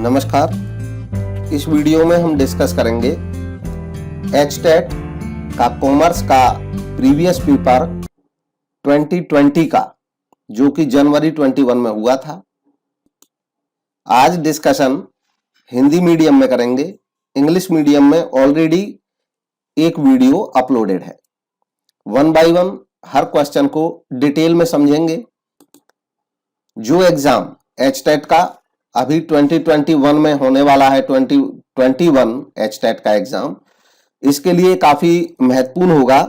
नमस्कार। इस वीडियो में हम डिस्कस करेंगे एचटेट का कॉमर्स का प्रीवियस पेपर 2020 का, जो कि जनवरी 21 में हुआ था। आज डिस्कशन हिंदी मीडियम में करेंगे। इंग्लिश मीडियम में ऑलरेडी एक वीडियो अपलोडेड है। One by one her question को डिटेल में समझेंगे। जो एग्जाम एचटेट का अभी 2021 में होने वाला है, 2021 एचटेट का एग्जाम, इसके लिए काफी महत्वपूर्ण होगा।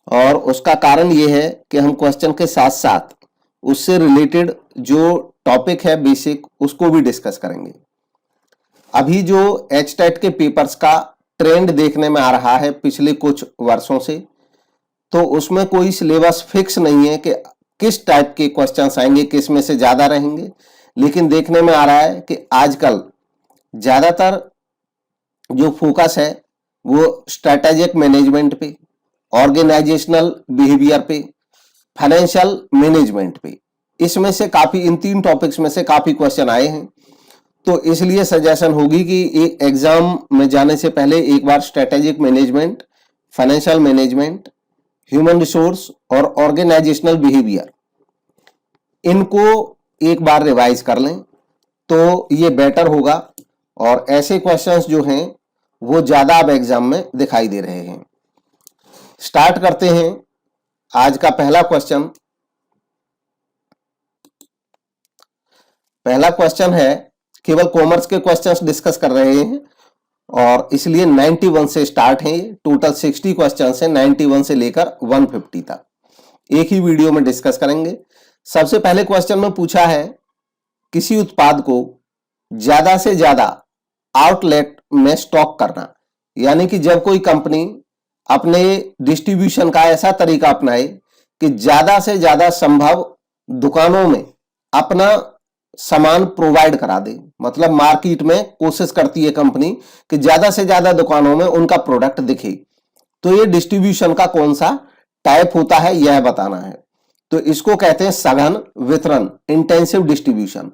और उसका कारण ये है कि हम क्वेश्चन के साथ साथ उससे रिलेटेड जो टॉपिक है बेसिक, उसको भी डिस्कस करेंगे। अभी जो एचटेट के पेपर्स का ट्रेंड देखने में आ रहा है पिछले कुछ वर्षों से, तो उसमें कोई सिलेबस फिक्स नहीं है कि किस टाइप के क्वेश्चंस आएंगे, किस में से ज्यादा रहेंगे। लेकिन देखने में आ रहा है कि आजकल ज्यादातर जो फोकस है वो स्ट्रेटेजिक मैनेजमेंट पे, ऑर्गेनाइजेशनल बिहेवियर पे, फाइनेंशियल मैनेजमेंट पे, इसमें से काफी, इन तीन टॉपिक्स में से काफी क्वेश्चन आए हैं। तो इसलिए सजेशन होगी कि एक एग्जाम में जाने से पहले एक बार strategic management, financial management, human resource और ऑर्गेनाइजेशनल बिहेवियर, इनको एक बार रिवाइज कर लें तो ये बेटर होगा। और ऐसे क्वेश्चंस जो हैं वो ज्यादा अब एग्जाम में दिखाई दे रहे हैं। स्टार्ट करते हैं आज का पहला क्वेश्चन। पहला क्वेश्चन है, केवल कॉमर्स के क्वेश्चंस डिस्कस कर रहे हैं और इसलिए 91 से स्टार्ट है। टोटल 60 क्वेश्चंस हैं, 91 से लेकर 150 तक एक ही वीडियो में डिस्कस करेंगे। सबसे पहले क्वेश्चन में पूछा है, किसी उत्पाद को ज्यादा से ज्यादा आउटलेट में स्टॉक करना, यानी कि जब कोई कंपनी अपने डिस्ट्रीब्यूशन का ऐसा तरीका अपनाए कि ज्यादा से ज्यादा संभव दुकानों में अपना सामान प्रोवाइड करा दे, मतलब मार्केट में कोशिश करती है कंपनी कि ज्यादा से ज्यादा दुकानों में उनका प्रोडक्ट दिखे, तो ये डिस्ट्रीब्यूशन का कौन सा टाइप होता है यह बताना है। तो इसको कहते हैं सघन वितरण, इंटेंसिव डिस्ट्रीब्यूशन।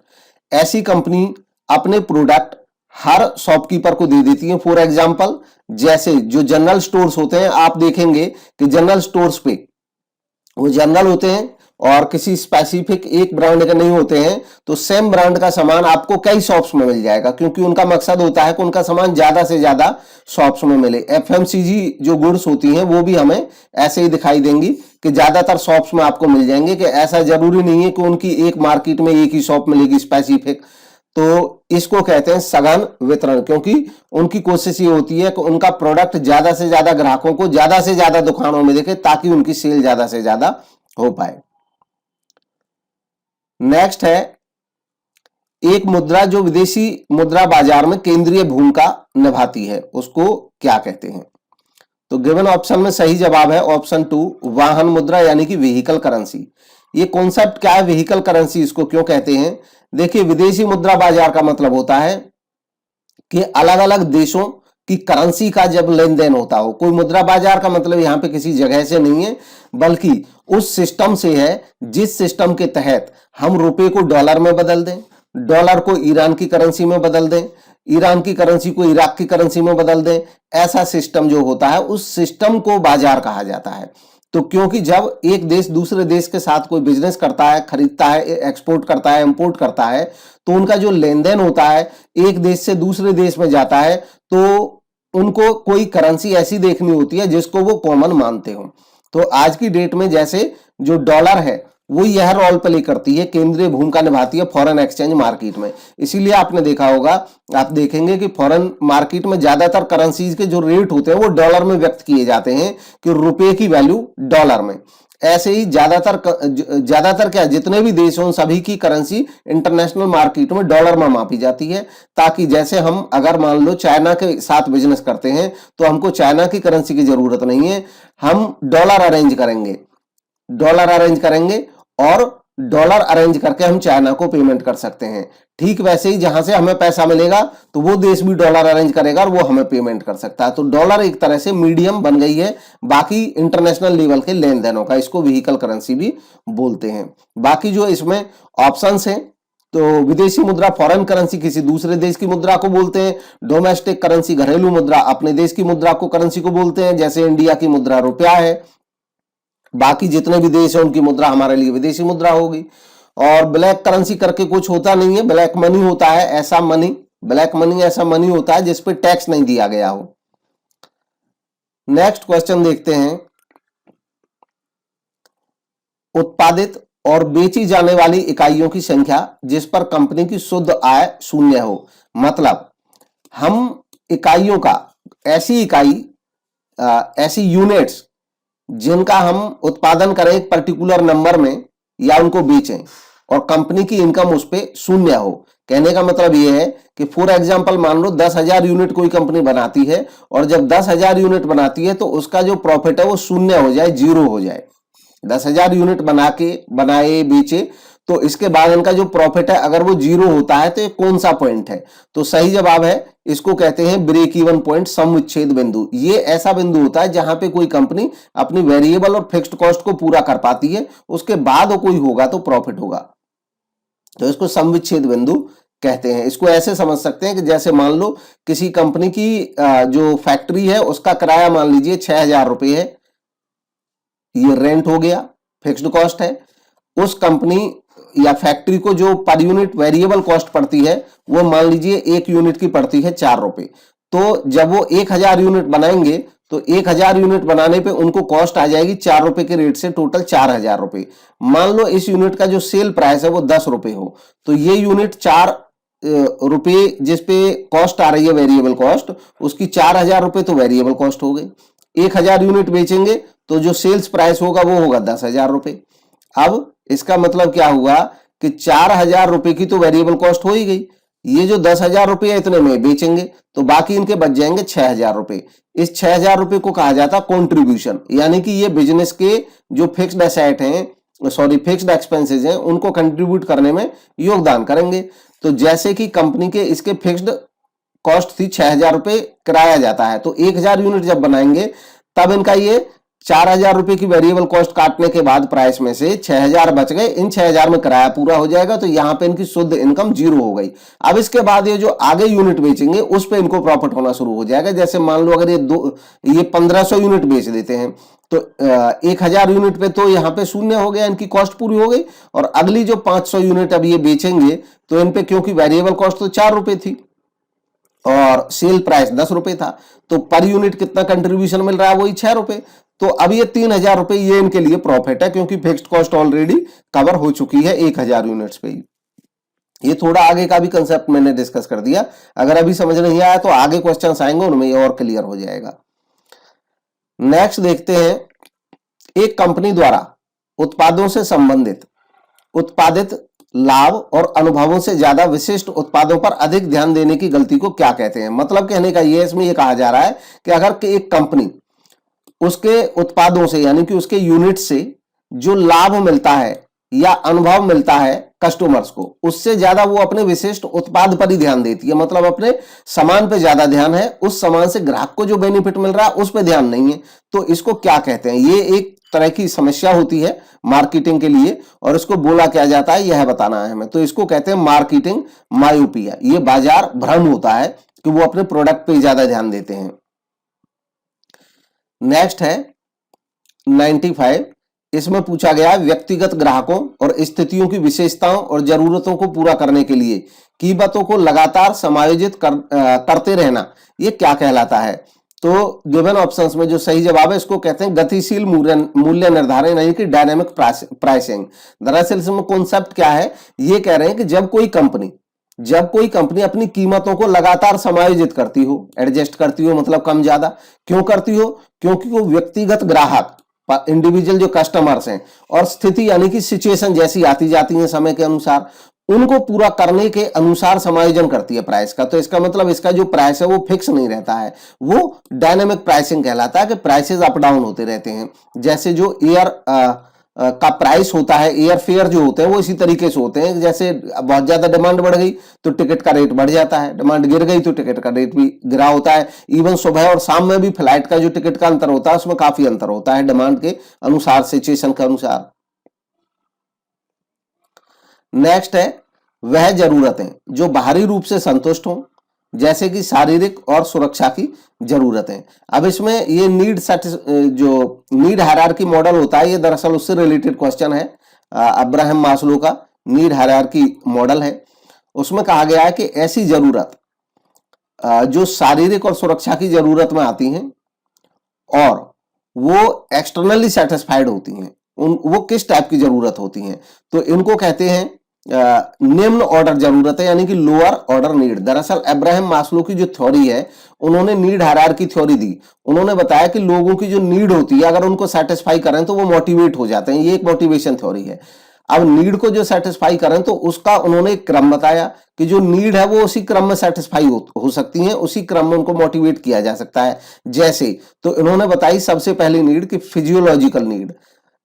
ऐसी कंपनी अपने प्रोडक्ट हर शॉपकीपर को दे देती है। फॉर एग्जांपल, जैसे जो जनरल स्टोर्स होते हैं, आप देखेंगे कि जनरल स्टोर्स पे वो जनरल होते हैं और किसी स्पेसिफिक एक ब्रांड के नहीं होते हैं, तो सेम ब्रांड का सामान आपको कई शॉप्स में मिल जाएगा, क्योंकि उनका मकसद होता है कि उनका सामान ज्यादा से ज्यादा शॉप्स में मिले। एफएमसीजी जो गुड्स होती हैं वो भी हमें ऐसे ही दिखाई देंगी कि ज्यादातर शॉप्स में आपको मिल जाएंगे, कि ऐसा जरूरी नहीं है कि उनकी एक मार्केट में एक ही शॉप मिलेगी स्पेसिफिक। तो इसको कहते हैं सघन वितरण, क्योंकि उनकी कोशिश ये होती है कि उनका प्रोडक्ट ज्यादा से ज्यादा ग्राहकों को ज्यादा से ज्यादा दुकानों में देखे, ताकि उनकी सेल ज्यादा से ज्यादा हो पाए। नेक्स्ट है, एक मुद्रा जो विदेशी मुद्रा बाजार में केंद्रीय भूमिका निभाती है, उसको क्या कहते हैं? तो गिवन ऑप्शन में सही जवाब है ऑप्शन 2, वाहन मुद्रा, यानी कि व्हीकल करेंसी। ये कॉन्सेप्ट क्या है, व्हीकल करेंसी इसको क्यों कहते हैं? देखिए, विदेशी मुद्रा बाजार का मतलब होता है कि अलग अलग देशों की करेंसी का जब लेन देन होता हो। कोई मुद्रा बाजार का मतलब यहां पे किसी जगह से नहीं है, बल्कि उस सिस्टम से है जिस सिस्टम के तहत हम रुपए को डॉलर में बदल दें, डॉलर को ईरान की करेंसी में बदल दें, ईरान की करेंसी को इराक की करेंसी में बदल दें। ऐसा सिस्टम जो होता है, उस सिस्टम को बाजार कहा जाता है। तो क्योंकि जब एक देश दूसरे देश के साथ कोई बिजनेस करता है, खरीदता है, एक्सपोर्ट करता है, इंपोर्ट करता है, तो उनका जो लेन देन होता है एक देश से दूसरे देश में जाता है, तो उनको कोई करेंसी ऐसी देखनी होती है जिसको वो कॉमन मानते हो। तो आज की डेट में जैसे जो डॉलर है वो यह रोल प्ले करती है, केंद्रीय भूमिका निभाती है फॉरेन एक्सचेंज मार्केट में। इसीलिए आपने देखा होगा, आप देखेंगे कि फॉरेन मार्केट में ज्यादातर करेंसीज के जो रेट होते हैं वो डॉलर में व्यक्त किए जाते हैं, कि रुपए की वैल्यू डॉलर में। ऐसे ही ज्यादातर क्या, जितने भी देश हों सभी की करेंसी इंटरनेशनल मार्केट में डॉलर में मापी जाती है, ताकि जैसे हम अगर मान लो चाइना के साथ बिजनेस करते हैं तो हमको चाइना की करेंसी की जरूरत नहीं है, हम डॉलर अरेंज करेंगे और डॉलर अरेंज करके हम चाइना को पेमेंट कर सकते हैं। ठीक वैसे ही जहां से हमें पैसा मिलेगा तो वो देश भी डॉलर अरेंज करेगा और वो हमें पेमेंट कर सकता है। तो डॉलर एक तरह से मीडियम बन गई है बाकी इंटरनेशनल लेवल के लेन देनों का, इसको व्हीकल करेंसी भी बोलते हैं। बाकी जो इसमें ऑप्शंस हैं तो विदेशी मुद्रा फॉरेन करेंसी किसी दूसरे देश की मुद्रा को बोलते हैं। डोमेस्टिक करेंसी घरेलू मुद्रा अपने देश की मुद्रा को करेंसी को बोलते हैं, जैसे इंडिया की मुद्रा रुपया है, बाकी जितने भी देश हैं उनकी मुद्रा हमारे लिए विदेशी मुद्रा होगी। और ब्लैक करेंसी करके कुछ होता नहीं है, ब्लैक मनी होता है, ऐसा मनी, ब्लैक मनी ऐसा मनी होता है जिसपे टैक्स नहीं दिया गया हो। नेक्स्ट क्वेश्चन देखते हैं, उत्पादित और बेची जाने वाली इकाइयों की संख्या जिस पर कंपनी की शुद्ध आय शून्य हो। मतलब हम इकाइयों का, ऐसी इकाई, ऐसी यूनिट्स जिनका हम उत्पादन करें एक पर्टिकुलर नंबर में या उनको बेचें और कंपनी की इनकम उस पर शून्य हो। कहने का मतलब यह है कि फॉर एग्जांपल मान लो 10,000 यूनिट कोई कंपनी बनाती है और जब 10,000 यूनिट बनाती है तो उसका जो प्रॉफिट है वो शून्य हो जाए, जीरो हो जाए। 10,000 यूनिट बनाए बेचे तो इसके बाद इनका जो प्रॉफिट है अगर वो जीरो होता है तो ये कौन सा पॉइंट है? तो सही जवाब है, इसको कहते हैं ब्रेक इवन पॉइंट, सम विच्छेद बिंदु। ये ऐसा बिंदु होता है जहां पे कोई कंपनी अपनी वेरिएबल और फिक्स्ड कॉस्ट को पूरा कर पाती है, उसके बाद वो कोई होगा तो प्रॉफिट होगा, तो इसको सम विच्छेद बिंदु कहते हैं। इसको ऐसे समझ सकते हैं कि जैसे मान लो किसी कंपनी की जो फैक्ट्री है उसका किराया मान लीजिए 6,000 रुपये है, ये रेंट हो गया, फिक्स्ड कॉस्ट है। उस कंपनी या फैक्ट्री को जो पर यूनिट वेरिएबल कॉस्ट पड़ती है वो मान लीजिए एक यूनिट की पड़ती है 4 रुपए। तो जब वो 1,000 यूनिट बनाएंगे तो 1,000 यूनिट बनाने पे उनको कॉस्ट आ जाएगी 4 रुपए के रेट से टोटल 4,000 रुपए। मान लो इस यूनिट का जो सेल प्राइस है वो 10 रुपए हो, तो ये यूनिट 4 रुपए जिसपे कॉस्ट आ रही है वेरिएबल कॉस्ट, उसकी 4,000 रुपए तो वेरिएबल कॉस्ट हो गई। 1,000 यूनिट बेचेंगे तो जो सेल्स प्राइस होगा वो होगा 10,000 रुपए। अब इसका मतलब क्या हुआ कि 4,000 रुपए की तो वेरिएबल कॉस्ट हो ही गई, ये जो 10,000 रुपए इतने में बेचेंगे तो बाकी इनके बच जाएंगे 6,000 रुपए। इस 6,000 रुपए को कहा जाता है कॉन्ट्रीब्यूशन, यानी कि ये बिजनेस के जो फिक्स्ड एसेट हैं, फिक्स्ड एक्सपेंसेस हैं, उनको कंट्रीब्यूट करने में योगदान करेंगे। तो जैसे कि कंपनी के इसके फिक्स्ड कॉस्ट थी 6,000 रुपए किराया जाता है, तो 1,000 यूनिट जब बनाएंगे तब इनका ये 4,000 रुपए की वेरिएबल कॉस्ट काटने के बाद प्राइस में से 6,000 बच गए, इन 6,000 में किराया पूरा हो जाएगा, तो यहां पे इनकी शुद्ध इनकम जीरो हो गई। अब इसके बाद ये जो आगे यूनिट बेचेंगे उस पे इनको प्रॉफिट होना शुरू हो जाएगा। जैसे मान लो अगर ये 1,500 यूनिट बेच देते हैं तो 1,000 यूनिट पे तो यहाँ पे शून्य हो गया, इनकी कॉस्ट पूरी हो गई। और अगली जो 500 यूनिट अब ये बेचेंगे तो इन पे क्योंकि वेरिएबल कॉस्ट तो 4 रुपए थी और सेल प्राइस 10 रुपए था, तो पर यूनिट कितना कंट्रीब्यूशन मिल रहा है? वही 6 रुपए। तो अब ये 3,000 रुपए ये इनके लिए प्रॉफिट है क्योंकि फिक्स्ड कॉस्ट ऑलरेडी कवर हो चुकी है 1,000 यूनिट्स पे ही। ये थोड़ा आगे का भी कंसेप्ट मैंने डिस्कस कर दिया, अगर अभी समझ नहीं आया तो आगे क्वेश्चंस आएंगे उनमें ये और क्लियर हो जाएगा। नेक्स्ट देखते हैं, एक कंपनी द्वारा उत्पादों से संबंधित उत्पादित लाभ और अनुभवों से ज्यादा विशिष्ट उत्पादों पर अधिक ध्यान देने की गलती को क्या कहते हैं? मतलब कहने का ये इसमें ये कहा जा रहा है कि अगर एक कंपनी उसके उत्पादों से यानी कि उसके यूनिट से जो लाभ मिलता है या अनुभव मिलता है कस्टमर्स को, उससे ज्यादा वो अपने विशिष्ट उत्पाद पर ही ध्यान देती है। मतलब अपने सामान पे ज्यादा ध्यान है, उस सामान से ग्राहक को जो बेनिफिट मिल रहा है उस पे ध्यान नहीं है। तो इसको क्या कहते हैं? ये एक तरह की समस्या होती है मार्केटिंग के लिए और इसको बोला क्या जाता है यह बताना है हमें। तो इसको कहते हैं मार्केटिंग मायोपिया। ये बाजार भ्रम होता है कि वो अपने प्रोडक्ट पे ज्यादा ध्यान देते हैं। नेक्स्ट है 95, इसमें पूछा गया व्यक्तिगत ग्राहकों और स्थितियों की विशेषताओं और जरूरतों को पूरा करने के लिए कीमतों को लगातार समायोजित करते रहना, ये क्या कहलाता है? तो गिवन ऑप्शंस में जो सही जवाब है इसको कहते हैं गतिशील मूल्य निर्धारण यानी कि डायनेमिक प्राइसिंग। दरअसल इसमें कॉन्सेप्ट क्या है? ये कह रहे हैं कि जब कोई कंपनी अपनी कीमतों को लगातार समायोजित करती हो, एडजस्ट करती हो, मतलब कम ज्यादा क्यों करती हो? क्योंकि वो व्यक्तिगत ग्राहक, इंडिविजुअल जो कस्टमर्स हैं और स्थिति यानी कि सिचुएशन जैसी आती जाती है समय के अनुसार, उनको पूरा करने के अनुसार समायोजन करती है प्राइस का। तो इसका मतलब इसका जो प्राइस है वो फिक्स नहीं रहता है, वो डायनेमिक प्राइसिंग कहलाता है कि प्राइसेस अप डाउन होते रहते हैं। जैसे जो एयर का प्राइस होता है, एयर फेयर जो होते हैं वो इसी तरीके से होते हैं। जैसे बहुत ज्यादा डिमांड बढ़ गई तो टिकट का रेट बढ़ जाता है, डिमांड गिर गई तो टिकट का रेट भी गिरा होता है। इवन सुबह और शाम में भी फ्लाइट का जो टिकट का अंतर होता है उसमें काफी अंतर होता है डिमांड के अनुसार, सिचुएशन के अनुसार। नेक्स्ट है वह जरूरतें जो बाहरी रूप से संतुष्ट हों, जैसे कि शारीरिक और सुरक्षा की जरूरतें। अब इसमें ये जो नीड हायरार्की मॉडल होता है, ये दरअसल उससे रिलेटेड क्वेश्चन है। अब्राहम मास्लो का नीड हायरार्की मॉडल है। उसमें कहा गया है कि ऐसी जरूरत जो शारीरिक और सुरक्षा की जरूरत में आती हैं और वो एक्सटर्नली सेटिस्फाइड होती हैं, वो किस टाइप की जरूरत होती हैं, तो इनको कहते हैं निम्न ऑर्डर जरूरतें, यानी कि लोअर ऑर्डर नीड। दरअसल अब्राहम मास्लो की जो थ्योरी है, उन्होंने नीड हायरार्की थ्योरी दी। उन्होंने बताया कि लोगों की जो नीड होती है, अगर उनको सेटिस्फाई करें तो वो मोटिवेट हो जाते हैं। ये एक मोटिवेशन थ्योरी है। अब नीड को जो सेटिस्फाई करें तो उसका उन्होंने एक क्रम बताया कि जो नीड है वो उसी क्रम में सेटिस्फाई हो सकती है, उसी क्रम में उनको मोटिवेट किया जा सकता है। जैसे तो इन्होंने बताई सबसे पहली नीड कि फिजियोलॉजिकल नीड।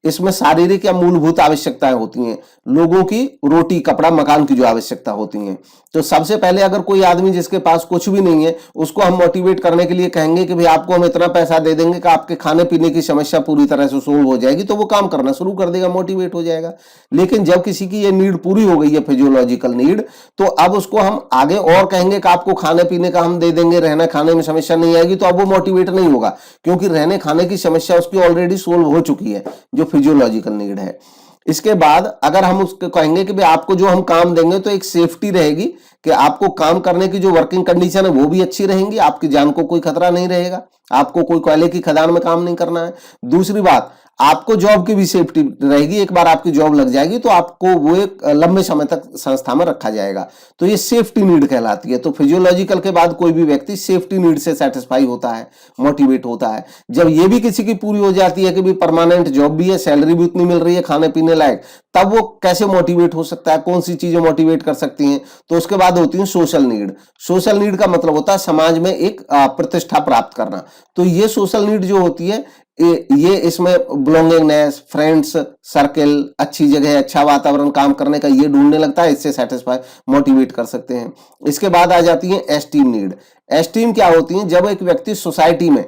इसमें शारीरिक या मूलभूत आवश्यकताएं होती हैं, लोगों की रोटी कपड़ा मकान की जो आवश्यकता होती हैं। तो सबसे पहले अगर कोई आदमी जिसके पास कुछ भी नहीं है, उसको हम मोटिवेट करने के लिए कहेंगे कि भाई आपको हम इतना पैसा दे देंगे कि आपके खाने पीने की समस्या पूरी तरह से सोल्व हो जाएगी, तो वो काम करना शुरू कर देगा, मोटिवेट हो जाएगा। लेकिन जब किसी की ये नीड पूरी हो गई है, फिजियोलॉजिकल नीड, तो अब उसको हम आगे और कहेंगे कि आपको खाने पीने का हम दे देंगे, रहने खाने में समस्या नहीं आएगी, तो अब वो मोटिवेट नहीं होगा, क्योंकि रहने खाने की समस्या उसकी ऑलरेडी सोल्व हो चुकी है, जो फिजियोलॉजिकल नीड है। इसके बाद अगर हम उसको कहेंगे कि भाई आपको जो हम काम देंगे तो एक सेफ्टी रहेगी, कि आपको काम करने की जो वर्किंग कंडीशन है वो भी अच्छी रहेंगी, आपकी जान को कोई खतरा नहीं रहेगा, आपको कोई कोयले की खदान में काम नहीं करना है। दूसरी बात, आपको जॉब की भी सेफ्टी रहेगी, एक बार आपकी जॉब लग जाएगी तो आपको वो एक लंबे समय तक संस्था में रखा जाएगा, तो ये सेफ्टी नीड कहलाती है। तो फिजियोलॉजिकल के बाद कोई भी व्यक्ति सेफ्टी नीड से सेटिस्फाई होता है, मोटिवेट होता है। जब ये भी किसी की पूरी हो जाती है कि भी परमानेंट जॉब भी है, सैलरी भी उतनी मिल रही है, खाने पीने लायक, तब वो कैसे मोटिवेट हो सकता है, कौन सी चीजें मोटिवेट कर सकती हैं, तो उसके बाद होती है सोशल नीड। सोशल नीड का मतलब होता है समाज में एक प्रतिष्ठा प्राप्त करना। तो ये सोशल नीड जो होती है, ये इसमें बिलोंगिंगनेस, फ्रेंड्स सर्कल, अच्छी जगह, अच्छा वातावरण काम करने का, ये ढूंढने लगता है, इससे सेटिस्फाई मोटिवेट कर सकते हैं। इसके बाद आ जाती है एस्टीम नीड। एस्टीम क्या होती है, जब एक व्यक्ति सोसाइटी में,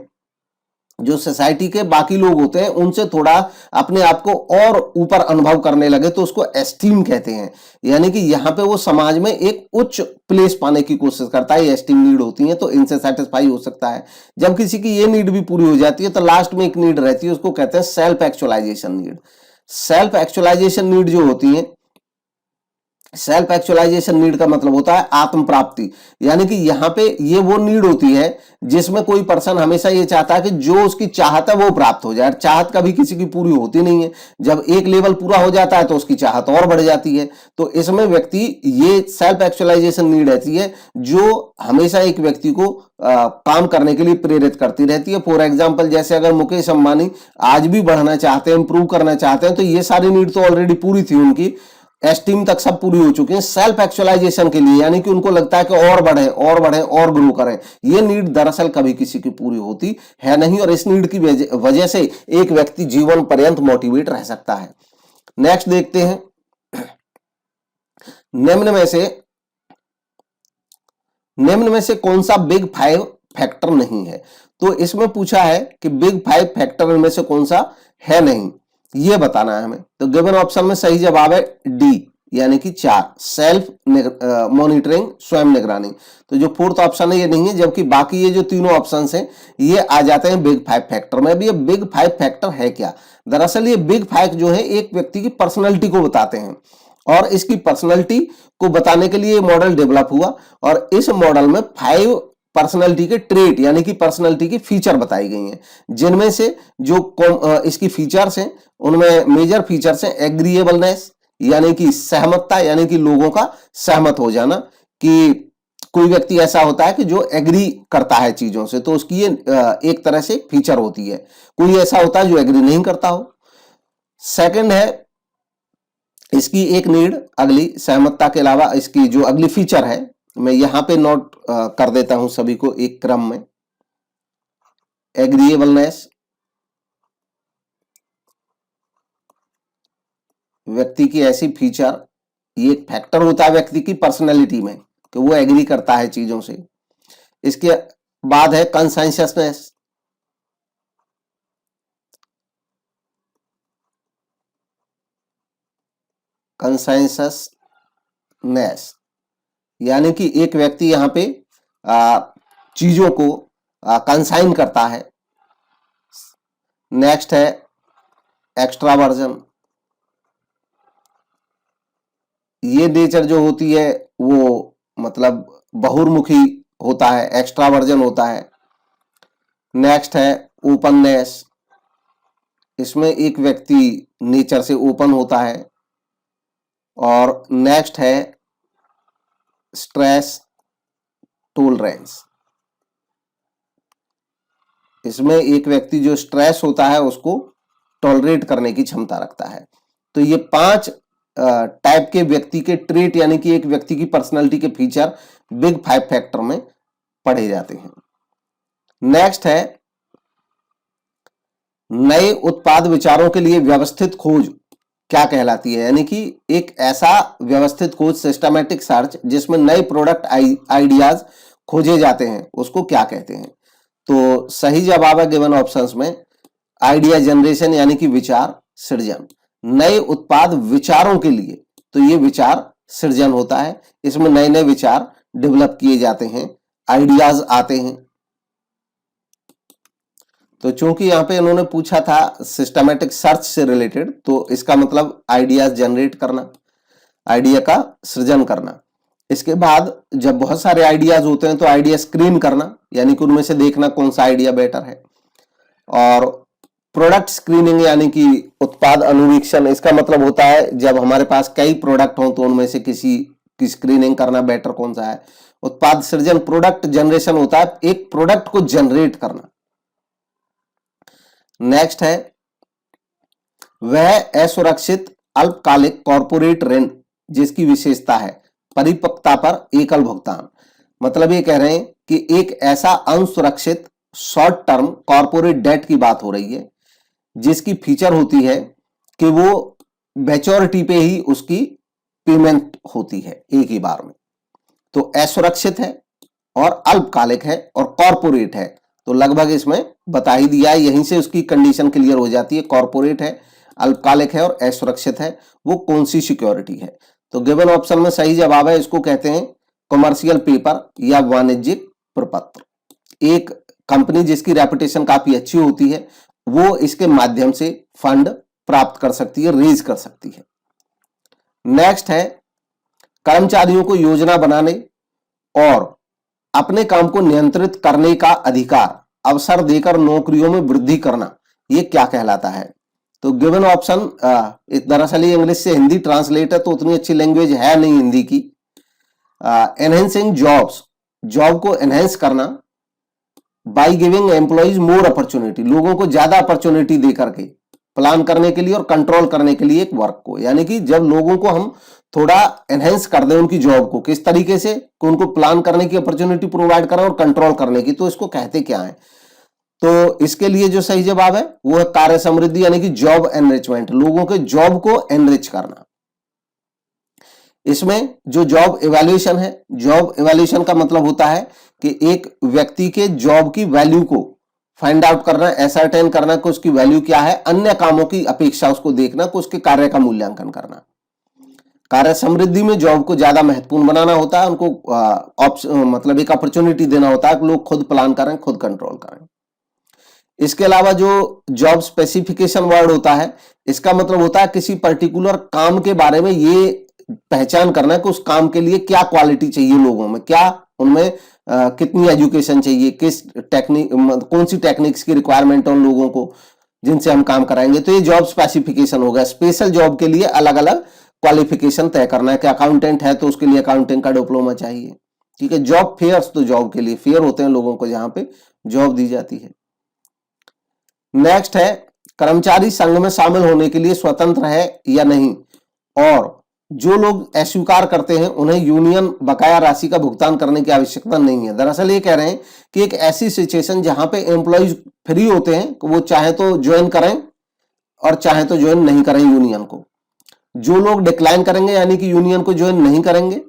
जो सोसाइटी के बाकी लोग होते हैं उनसे थोड़ा अपने आप को और ऊपर अनुभव करने लगे, तो उसको एस्टीम कहते हैं। यानी कि यहां पे वो समाज में एक उच्च प्लेस पाने की कोशिश करता है, एस्टीम नीड होती है, तो इनसे सेटिस्फाई हो सकता है। जब किसी की ये नीड भी पूरी हो जाती है तो लास्ट में एक नीड रहती है, उसको कहते हैं self actualization need. Self actualization need जो होती है, सेल्फ एक्चुअलाइजेशन नीड का मतलब होता है आत्म प्राप्ति। यानी कि यहां पे ये वो नीड होती है जिसमें कोई पर्सन हमेशा ये चाहता है कि जो उसकी चाहत है वो प्राप्त हो जाए। चाहत कभी किसी की पूरी होती नहीं है, जब एक लेवल पूरा हो जाता है तो उसकी चाहत और बढ़ जाती है। तो इसमें व्यक्ति, ये सेल्फ एक्चुअलाइजेशन नीड रहती है जो हमेशा एक व्यक्ति को काम करने के लिए प्रेरित करती रहती है। फॉर एग्जाम्पल, जैसे अगर मुकेश अंबानी आज भी बढ़ना चाहते हैं, इंप्रूव करना चाहते हैं, तो ये सारी नीड तो ऑलरेडी पूरी थी उनकी, एस्टीम तक सब पूरी हो चुकी है। सेल्फ एक्चुअलाइजेशन के लिए, यानी कि उनको लगता है कि और बढ़े और बढ़े और ग्रो करें, ये नीड दरअसल कभी किसी की पूरी होती है नहीं, और इस नीड की वजह से एक व्यक्ति जीवन पर्यंत मोटिवेट रह सकता है। नेक्स्ट देखते हैं, निम्न में से कौन सा बिग फाइव फैक्टर नहीं है। तो इसमें पूछा है कि बिग फाइव फैक्टर में से कौन सा है नहीं, ये बताना है हमें। तो गिवन ऑप्शन में सही जवाब है डी, यानी कि 4, सेल्फ मॉनिटरिंग, स्वयं निगरानी। तो जो फोर्थ ऑप्शन है ये नहीं है, जबकि बाकी ये जो तीनों ऑप्शन हैं ये आ जाते हैं बिग फाइव फैक्टर में। अभी ये बिग फाइव फैक्टर है क्या? दरअसल ये बिग फाइव जो है एक व्यक्ति की पर्सनैलिटी को बताते हैं, और इसकी पर्सनैलिटी को बताने के लिए मॉडल डेवलप हुआ, और इस मॉडल में 5 पर्सनैलिटी के ट्रेट, यानी कि पर्सनैलिटी की फीचर बताई गई हैं, जिनमें से जो इसकी फीचर्स हैं उनमें मेजर फीचर्स हैं एग्रीएबलनेस, यानी कि सहमतता, यानी कि लोगों का सहमत हो जाना, कि कोई व्यक्ति ऐसा होता है कि जो एग्री करता है चीजों से, तो उसकी ये एक तरह से फीचर होती है। कोई ऐसा होता है जो एग्री नहीं करता हो। सेकंड है इसकी एक नीड, अगली सहमतता के अलावा इसकी जो अगली फीचर है, मैं यहां पे नोट कर देता हूं सभी को एक क्रम में। एग्रीएबलनेस, व्यक्ति की ऐसी फीचर, ये एक फैक्टर होता है व्यक्ति की पर्सनैलिटी में कि वो एग्री करता है चीजों से। इसके बाद है कंसेंससनेस, कंसेंसस नेस, यानी कि एक व्यक्ति यहाँ पे चीजों को कंसाइन करता है। नेक्स्ट है एक्स्ट्रावर्जन। ये नेचर जो होती है वो मतलब बहुर्मुखी होता है, एक्स्ट्रावर्जन होता है। नेक्स्ट है ओपननेस, इसमें एक व्यक्ति नेचर से ओपन होता है। और नेक्स्ट है स्ट्रेस टॉलरेंस, इसमें एक व्यक्ति जो स्ट्रेस होता है उसको टॉलरेट करने की क्षमता रखता है। तो ये 5 टाइप के व्यक्ति के ट्रेट यानी कि एक व्यक्ति की पर्सनालिटी के फीचर बिग 5 फैक्टर में पढ़े जाते हैं। नेक्स्ट है नए उत्पाद विचारों के लिए व्यवस्थित खोज क्या कहलाती है, यानी कि एक ऐसा व्यवस्थित खोज, सिस्टमैटिक सर्च, जिसमें नए प्रोडक्ट आइडियाज खोजे जाते हैं, उसको क्या कहते हैं। तो सही जवाब है गिवन ऑप्शंस में आइडिया जनरेशन यानी कि विचार सृजन। नए उत्पाद विचारों के लिए, तो ये विचार सृजन होता है, इसमें नए नए विचार डेवलप किए जाते हैं, आइडियाज आते हैं। तो चूंकि यहाँ पे इन्होंने पूछा था सिस्टमैटिक सर्च से रिलेटेड, तो इसका मतलब आइडियाज जनरेट करना, आइडिया का सृजन करना। इसके बाद जब बहुत सारे आइडियाज होते हैं तो आइडिया स्क्रीन करना, यानी कि उनमें से देखना कौन सा आइडिया बेटर है। और प्रोडक्ट स्क्रीनिंग यानी कि उत्पाद अनुवीक्षण, इसका मतलब होता है जब हमारे पास कई प्रोडक्ट हों तो उनमें से किसी की स्क्रीनिंग करना बेटर कौन सा है। उत्पाद सृजन, प्रोडक्ट जनरेशन होता है एक प्रोडक्ट को जनरेट करना। नेक्स्ट है वह असुरक्षित अल्पकालिक कॉर्पोरेट ऋण जिसकी विशेषता है परिपक्वता पर एकल भुगतान। मतलब ये कह रहे हैं कि एक ऐसा असुरक्षित शॉर्ट टर्म कॉर्पोरेट डेट की बात हो रही है जिसकी फीचर होती है कि वो मैच्योरिटी पे ही उसकी पेमेंट होती है एक ही बार में। तो असुरक्षित है और अल्पकालिक है और कॉर्पोरेट है, तो लगभग इसमें बता ही दिया है, यहीं से उसकी कंडीशन क्लियर हो जाती है। कॉर्पोरेट है, अल्पकालिक है और असुरक्षित है, वो कौन सी सिक्योरिटी है। तो गिवन ऑप्शन में सही जवाब है, इसको कहते हैं कमर्शियल पेपर या वाणिज्यिक प्रपत्र। एक कंपनी जिसकी रेपुटेशन काफी अच्छी होती है वो इसके माध्यम से फंड प्राप्त कर सकती है, रेज कर सकती है। नेक्स्ट है कर्मचारियों को योजना बनाने और अपने काम को नियंत्रित करने का अधिकार अवसर देकर नौकरियों में वृद्धि करना, ये क्या कहलाता है। तो गिवन ऑप्शन दरअसल ये इंग्लिश से हिंदी ट्रांसलेट है, तो उतनी अच्छी लैंग्वेज है नहीं हिंदी की। एनहेंसिंग जॉब्स, जॉब को एनहेंस करना, by giving employees more opportunity, लोगों को ज्यादा अपॉर्चुनिटी दे करके प्लान करने के लिए और कंट्रोल करने के लिए एक वर्क को, यानी कि जब लोगों को हम थोड़ा एनहेंस कर दें उनकी जॉब को, किस तरीके से कि उनको प्लान करने की अपॉर्चुनिटी प्रोवाइड करें और कंट्रोल करने की, तो इसको कहते क्या है। तो इसके लिए जो सही जवाब है वो है कार्य समृद्धि यानी कि जॉब एनरिचमेंट, लोगों के जॉब को एनरिच करना। इसमें जो जॉब इवैल्यूएशन है, जॉब इवैल्यूएशन का मतलब होता है कि एक व्यक्ति के जॉब की वैल्यू को फाइंड आउट करना, एसर्टेन करना कि उसकी वैल्यू क्या है, अन्य कामों की अपेक्षा उसको देखना कि उसके कार्य का मूल्यांकन करना। कार्य समृद्धि में जॉब को ज्यादा महत्वपूर्ण बनाना होता है, उनको मतलब एक अपॉर्चुनिटी देना होता है कि लोग खुद प्लान करें, खुद कंट्रोल करें। इसके अलावा जो जॉब स्पेसिफिकेशन वर्ड होता है, इसका मतलब होता है किसी पर्टिकुलर काम के बारे में ये पहचान करना है कि उस काम के लिए क्या क्वालिटी चाहिए लोगों में, क्या उनमें कितनी एजुकेशन चाहिए, किस टेक्निक, कौन सी टेक्निक्स की रिक्वायरमेंट है उन लोगों को जिनसे हम काम कराएंगे। तो ये जॉब स्पेसिफिकेशन होगा। स्पेशल जॉब के लिए अलग अलग क्वालिफिकेशन तय करना है कि अकाउंटेंट है तो उसके लिए अकाउंटिंग का डिप्लोमा चाहिए, ठीक है। जॉब फेयर्स, तो जॉब के लिए फेयर होते हैं लोगों को जहां पे जॉब दी जाती है। नेक्स्ट है कर्मचारी संघ में शामिल होने के लिए स्वतंत्र है या नहीं, और जो लोग अस्वीकार करते हैं उन्हें यूनियन बकाया राशि का भुगतान करने की आवश्यकता नहीं है। दरअसल ये कह रहे हैं कि एक ऐसी सिचुएशन जहां पे एम्प्लॉइज फ्री होते हैं कि वो चाहे तो ज्वाइन करें और चाहे तो ज्वाइन नहीं करें यूनियन को। जो लोग डिक्लाइन करेंगे यानी कि यूनियन को ज्वाइन नहीं करेंगे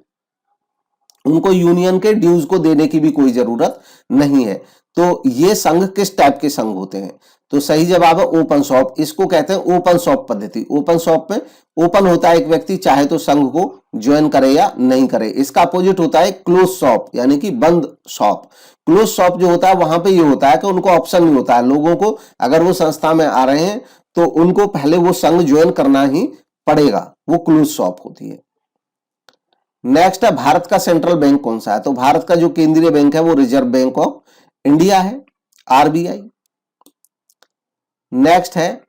उनको यूनियन के ड्यूज को देने की भी कोई जरूरत नहीं है। तो ये संघ किस टाइप के संघ होते हैं? तो सही जवाब है ओपन शॉप। इसको कहते हैं ओपन शॉप पद्धति। ओपन शॉप में ओपन होता है, एक व्यक्ति चाहे तो संघ को ज्वाइन करे या नहीं करे। इसका अपोजिट होता है क्लोज शॉप, यानी कि बंद शॉप। क्लोज शॉप जो होता है वहां पे ये होता है कि उनको ऑप्शन नहीं होता है। लोगों को अगर वो संस्था में आ रहे हैं तो उनको पहले वो संघ ज्वाइन करना ही पड़ेगा, वो क्लोज शॉप होती है। नेक्स्ट है भारत का सेंट्रल बैंक कौन सा है? तो भारत का जो केंद्रीय बैंक है वो रिजर्व बैंक ऑफ इंडिया है, आरबीआई। नेक्स्ट है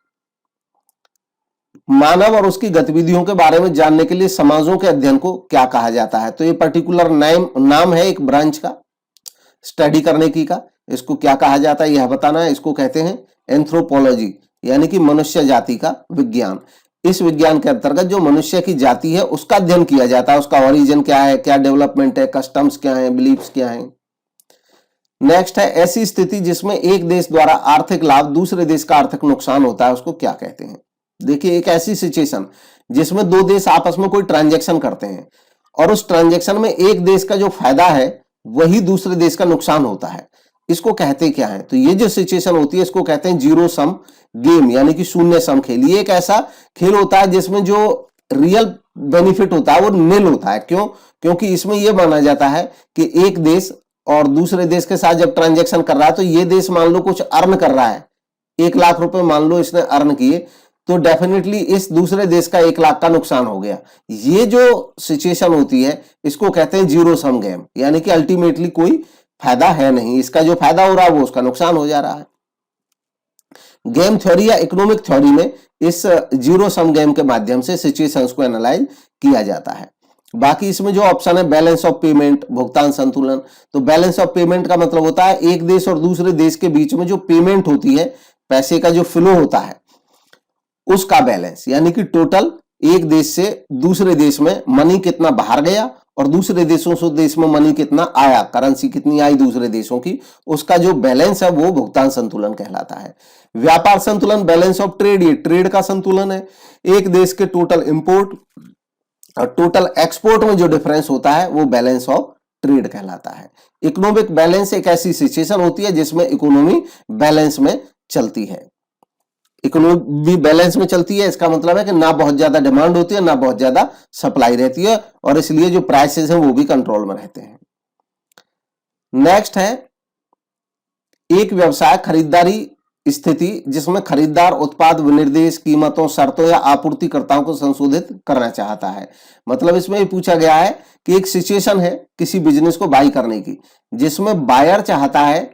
मानव और उसकी गतिविधियों के बारे में जानने के लिए समाजों के अध्ययन को क्या कहा जाता है? तो ये पर्टिकुलर नाम है एक ब्रांच का स्टडी करने की का। इसको क्या कहा जाता है यह बताना है। इसको कहते हैं एंथ्रोपोलॉजी, यानी कि मनुष्य जाति का विज्ञान। इस विज्ञान के अंतर्गत जो मनुष्य की जाति है उसका अध्ययन किया जाता है, उसका ओरिजिन क्या है, क्या डेवलपमेंट है, कस्टम्स क्या है, बिलीफ्स क्या है। नेक्स्ट है ऐसी स्थिति जिसमें एक देश द्वारा आर्थिक लाभ दूसरे देश का आर्थिक नुकसान होता है, उसको क्या कहते हैं? देखिए, एक ऐसी सिचुएशन जिसमें दो देश आपस में कोई ट्रांजैक्शन करते हैं और उस ट्रांजैक्शन में एक देश का जो फायदा है वही दूसरे देश का नुकसान होता है, इसको कहते क्या है? तो ये जो सिचुएशन होती है इसको कहते हैं जीरो सम गेम, यानी कि शून्य सम खेल। ये एक ऐसा खेल होता है जिसमें जो रियल बेनिफिट होता है वो निल होता है। क्यों? क्योंकि इसमें यह माना जाता है कि एक देश और दूसरे देश के साथ जब ट्रांजैक्शन कर रहा है तो ये देश मान लो कुछ अर्न कर रहा है, 1,00,000 रुपए मान लो इसने अर्न किए, तो डेफिनेटली इस दूसरे देश का 1,00,000 का नुकसान हो गया। ये जो सिचुएशन होती है इसको कहते हैं जीरो सम गेम, यानी कि अल्टीमेटली कोई फायदा है नहीं, इसका जो फायदा हो रहा है वो उसका नुकसान हो जा रहा है। गेम थ्योरी या इकोनॉमिक थ्योरी में इस जीरो सम गेम के माध्यम से सिचुएशंस को एनालाइज किया जाता है। बाकी इसमें जो ऑप्शन है बैलेंस ऑफ पेमेंट, भुगतान संतुलन, तो बैलेंस ऑफ पेमेंट का मतलब होता है एक देश और दूसरे देश के बीच में जो पेमेंट होती है, पैसे का जो फ्लो होता है उसका बैलेंस, यानी कि टोटल एक देश से दूसरे देश में मनी कितना बाहर गया और दूसरे देशों से देश में मनी कितना आया, करेंसी कितनी आई दूसरे देशों की, उसका जो बैलेंस है वो भुगतान संतुलन कहलाता है। व्यापार संतुलन, बैलेंस ऑफ ट्रेड, ये ट्रेड का संतुलन है। एक देश के टोटल इंपोर्ट और टोटल एक्सपोर्ट में जो डिफरेंस होता है वो बैलेंस ऑफ ट्रेड कहलाता है। इकोनॉमिक बैलेंस एक ऐसी सिचुएशन होती है जिसमें इकोनॉमी बैलेंस में चलती है। इकोनॉमी बैलेंस में चलती है इसका मतलब है कि ना बहुत ज्यादा डिमांड होती है ना बहुत ज्यादा सप्लाई रहती है और इसलिए जो प्राइसेस हैं वो भी कंट्रोल में रहते हैं। नेक्स्ट है एक व्यवसाय खरीदारी स्थिति जिसमें खरीदार उत्पाद विनिर्देश, कीमतों, शर्तों या आपूर्तिकर्ताओं को संशोधित करना चाहता है। मतलब इसमें ये पूछा गया है कि एक सिचुएशन है किसी बिजनेस को बाई करने की जिसमें बायर चाहता है,